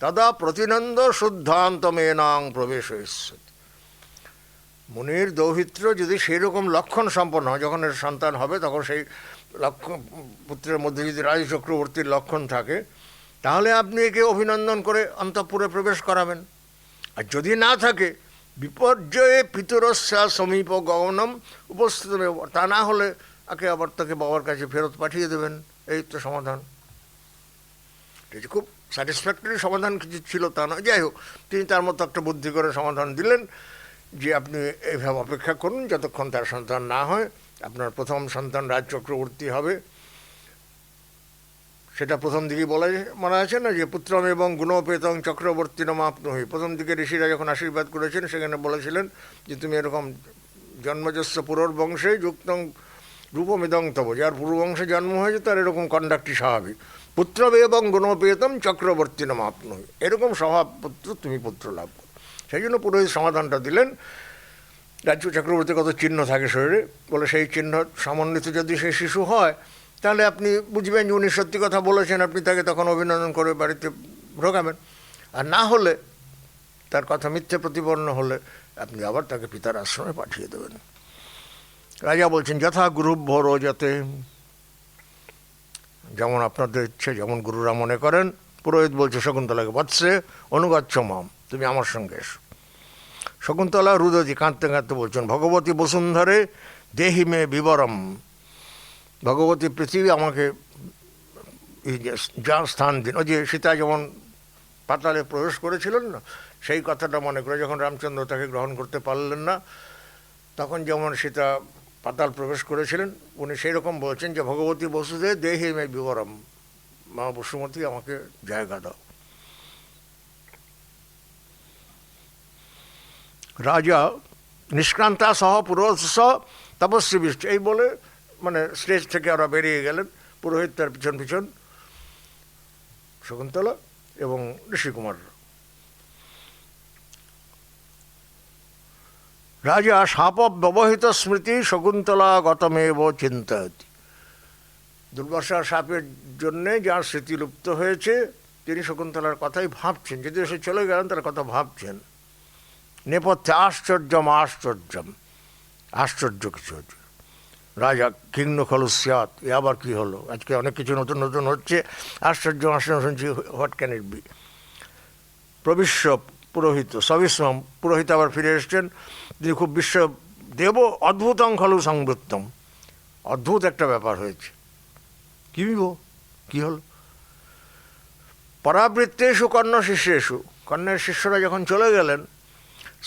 তদা প্রতিনন্দ শুদ্ধান্তমেনাং প্রবেশ হইষ্যতি। মুনির দৌহিত্র যদি সেই রকম লক্ষণ সম্পন্ন হয়, যখন এর সন্তান হবে তখন সেই লক্ষণ পুত্রের মধ্যে যদি রাজ চক্রবর্তীর লক্ষণ থাকে তাহলে আপনি একে অভিনন্দন করে অন্তঃপুরে প্রবেশ করাবেন। আর যদি না থাকে বিপর্যয়ে পিতরস্যা সমীপ গগনম উপস্থিত, তা না হলে একে আবার তাকে বাবার কাছে ফেরত পাঠিয়ে দেবেন। এই তো সমাধান। এটা খুব স্যাটিসফ্যাক্টরি সমাধান কিছু ছিল তা নয়, যাই হোক তিনি তার মতো একটা বুদ্ধি করে সমাধান দিলেন যে আপনি এইভাবে অপেক্ষা করুন যতক্ষণ তার সন্তান না হয়। আপনার প্রথম সন্তান রাজ চক্রবর্তী হবে, সেটা প্রথম দিকেই বলা আছে না যে পুত্রম এবং গুণোপেতং চক্রবর্তী নমাপ্নুহি। প্রথম দিকে ঋষিরা যখন আশীর্বাদ করেছেন সেখানে বলেছিলেন যে তুমি এরকম জন্মজস্ব পুরবংশে যুক্তং রূপমিদং তব, যার পূর্ববংশে জন্ম হয়েছে তার এরকম কন্ডাক্টই স্বাভাবিক। পুত্রম এবং গুণোপেতম চক্রবর্তী নমাপ্নুহি, এরকম স্বভাব পুত্র তুমি পুত্র লাভ করো। সেই জন্য পুরোহিত সমাধানটা দিলেন। রাজ্য চক্রবর্তীর কত চিহ্ন থাকে শরীরে, বলে সেই চিহ্ন সমন্বিত যদি সেই শিশু হয় তাহলে আপনি বুঝবেন যে উনি সত্যি কথা বলেছেন, আপনি তাকে তখন অভিনন্দন করে বাড়িতে ঢোকাবেন। আর না হলে তার কথা মিথ্যে প্রতিপন্ন হলে আপনি আবার তাকে পিতার আশ্রমে পাঠিয়ে দেবেন। রাজা বলছেন যথা গুরুভ্য রোজতে, যেমন আপনাদের ইচ্ছে, যেমন গুরুরা মনে করেন। পুরোহিত বলছে শকুন্তলাকে বৎসে অনুগচ্ছ মাম, তুমি আমার সঙ্গে এসো। শকুন্তলা রুদতি, কাঁদতে কাঁদতে বলছেন ভগবতী বসুন্ধরে দেহি মে বিবরম, ভগবতী পৃথিবী আমাকে যা স্থান দিন। ওই যে সীতা যেমন পাতালে প্রবেশ করেছিলেন না, সেই কথাটা মনে করে যখন রামচন্দ্র তাকে গ্রহণ করতে পারলেন না তখন যেমন সীতা পাতাল প্রবেশ করেছিলেন, উনি সেই রকম বলছেন যে ভগবতী বসুদে দেহি মে বিবরম, মা বসুমতী আমাকে জায়গা দাও। রাজা নিষ্ক্রান্তা সহ পুরোৎস তপস্বী বৃষ্টি, এই বলে মানে স্টেজ থেকে ওরা বেরিয়ে গেলেন। পুরোহিত তার পিছন পিছন। শকুন্তলা এবং ঋষিকুমার। রাজা শাপ ব্যবহিত স্মৃতি শকুন্তলা গতমেব চিন্তায়তি। দুর্বাসার শাপের জন্যে যার স্মৃতি লুপ্ত হয়েছে তিনি শকুন্তলার কথাই ভাবছেন, যদিও সে চলে গেলেন তার কথা ভাবছেন। নেপথ্যে আশ্চর্যম আশ্চর্যম, আশ্চর্য কিছু হচ্ছে। রাজা কিংন খলু স্যাৎ, এ আবার কী হলো, আজকে অনেক কিছু নতুন নতুন হচ্ছে, আশ্চর্য আশ্চর্য শুনছি, হোয়াট ক্যান ইট বি। প্রবিশ্য পুরোহিত সবিশ্রম, পুরোহিত আবার ফিরে এসছেন, তিনি খুব বিশ্ব দেব অদ্ভুতং খলু সংবৃত্তম, অদ্ভুত একটা ব্যাপার হয়েছে। কী গো, কী হলো? পরাবৃত্তেষু কর্ণ শিষ্যেষু, কর্ণের শিষ্যরা যখন চলে গেলেন,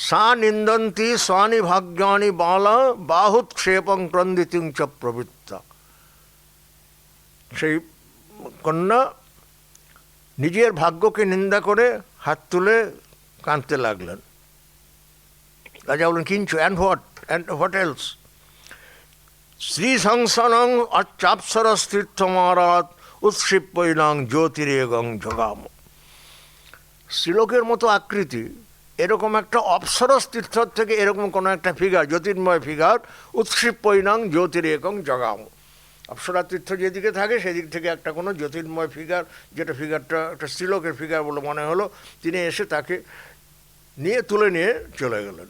সা নিন্দন্তি স্বানি ভাগ্যানি বালা বাহুৎক্ষেপং ক্রন্দিতিং চ প্রবৃত্তা। সেই কন্যা নিজের ভাগ্যকে নিন্দা করে হাত তুলে কাঁদতে লাগলেন। রাজা বললেন কিঞ্চু, অ্যান্ড হোয়াট এলস? শ্রী সংসনং চাপসরস তীর্থমারাত উৎক্ষিপ্যৈনাং জ্যোতিরেগং জগাম। শ্রীলোকের মতো আকৃতি, এরকম একটা অপ্সরস তীর্থ থেকে এরকম কোনো একটা ফিগার, জ্যোতির্ময় ফিগার, উৎক্ষিপ্যৈনাং জ্যোতিরেগং জগাম। অপ্সরা তীর্থ যেদিকে থাকে সেদিক থেকে একটা কোনো জ্যোতির্ময় ফিগার, যেটা ফিগারটা একটা শ্রীলোকের ফিগার বলে মনে হলো, তিনি এসে তাকে তুলে নিয়ে চলে গেলেন।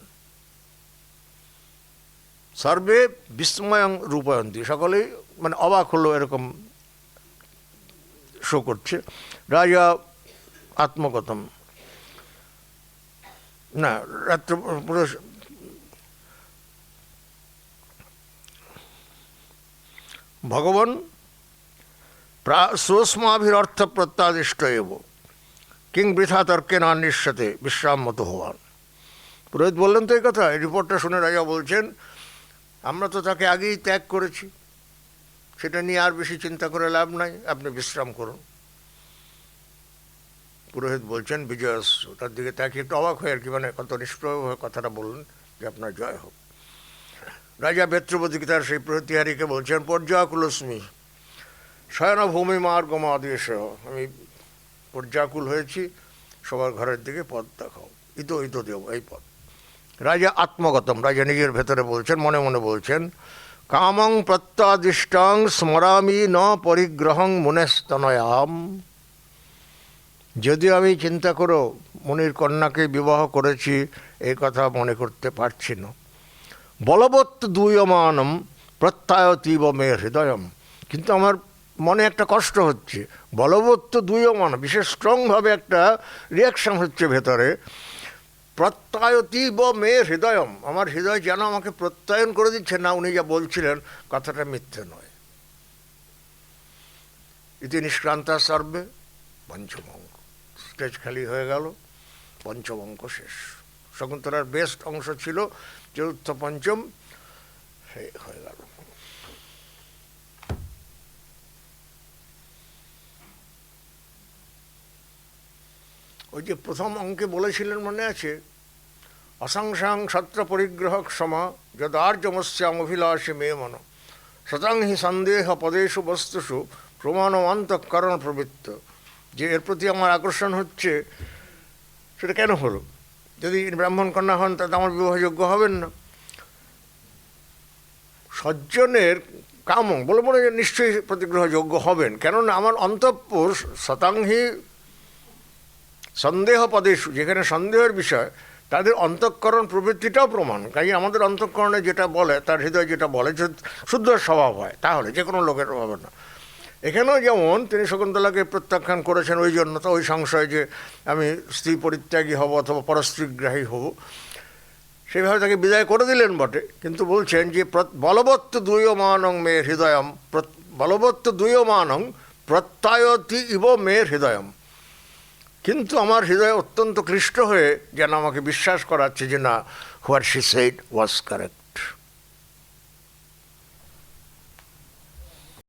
সর্বে বিস্ময়ং রূপায়ন্তী, সকলেই মানে অবাক হলো এরকম শো করছে। রাজা আত্মকথম, না রাত্র ভগবান সোস্মাভিরর্থ প্রত্যাদিষ্ট এব কিং বৃথা তর্কে না নিঃস্বতে বিশ্রাম মতো হওয়ান। পুরোহিত বললেন তো এই কথা, এই রিপোর্টটা শুনে রাজা বলছেন আমরা তো তাকে আগেই ত্যাগ করেছি, সেটা নিয়ে আর বেশি চিন্তা করে লাভ নাই, আপনি বিশ্রাম করুন। পুরোহিত বলছেন বিজয়স্য, তার দিকে তাকে একটু অবাক হয়ে আর কি, মানে কত নিষ্প্রভভাবে কথাটা বললেন যে আপনার জয় হোক। রাজা বেত্রপতিকে তার সেই প্রতিহারীকে বলছেন পর্যাকুলস্মি শয়ন ভূমি মার্গম আদেশ, আমি পর্যাকুল হয়েছি, সবার ঘরের দিকে পথ দেখাও, ইতো দেব এই পথ। রাজা আত্মগতম, রাজা নিজের ভেতরে বলছেন, মনে মনে বলছেন কামং প্রত্যাদিষ্টাং স্মরামি ন পরিগ্রহং মুনেস্তনয়াম। যদিও আমি চিন্তা করো মুনির কন্যাকে বিবাহ করেছি এই কথা মনে করতে পারছি না। বলবৎ দুয়মানম প্রত্যায়তীব মে হৃদয়ম, কিন্তু আমার মনে একটা কষ্ট হচ্ছে। বলবৎ দুয়মান, বিশেষ স্ট্রংভাবে একটা রিয়াকশান হচ্ছে ভেতরে। প্রত্যায়তীব মে হৃদয়ম, আমার হৃদয় যেন আমাকে প্রত্যয়ন করে দিচ্ছে না উনি যা বলছিলেন কথাটা মিথ্যে নয়। ইতি নিষ্ক্রান্তা সর্বে পঞ্চম অঙ্ক, স্টেজ খালি হয়ে গেল, পঞ্চম অঙ্ক শেষ। শকুন্তলার বেস্ট অংশ ছিল চতুর্থ পঞ্চম হয়ে গেল। ওই যে প্রথম অঙ্কে বলেছিলেন মনে আছে, অসংসাং সত্র পরিগ্রহ সমা যদার্যমস্যাম অভিলাষী মে মন শতাং হি সন্দেহ পদেশু বস্তুষু প্রমাণমন্তঃকরণ প্রবৃত্ত। যে এর প্রতি আমার আকর্ষণ হচ্ছে সেটা কেন হলো? যদি ব্রাহ্মণ কন্যা হন তাতে আমার বিবাহযোগ্য হবেন না। সজ্জনের কামং বলে মনে নিশ্চয়ই প্রতিগ্রহযোগ্য হবেন, কেননা আমার অন্তঃপুর শতাংহি সন্দেহ পদেশু, যেখানে সন্দেহের বিষয় তাদের অন্তঃকরণ প্রবৃত্তিটাও প্রমাণ। কাজে আমাদের অন্তঃকরণে যেটা বলে, তার হৃদয় যেটা বলে, শুদ্ধ স্বভাব হয়, তাহলে যে কোনো লোকের হবে না। এখানেও যেমন তিনি শকুন্তলাকে প্রত্যাখ্যান করেছেন ওই জন্য, তো ওই সংশয় যে আমি স্ত্রী পরিত্যাগী হব অথবা পরস্ত্রীগ্রাহী হব, সেইভাবে তাকে বিদায় করে দিলেন বটে, কিন্তু বলছেন যে বলবত্ত দুয়মানং মে হৃদয়ম, বলবত্ত দুয়মানং প্রত্যায়তি ইব মে হৃদয়ম, কিন্তু আমার হৃদয় অত্যন্ত ক্লিষ্ট হয়ে যেন আমাকে বিশ্বাস করাচ্ছে যে না, what she said was correct.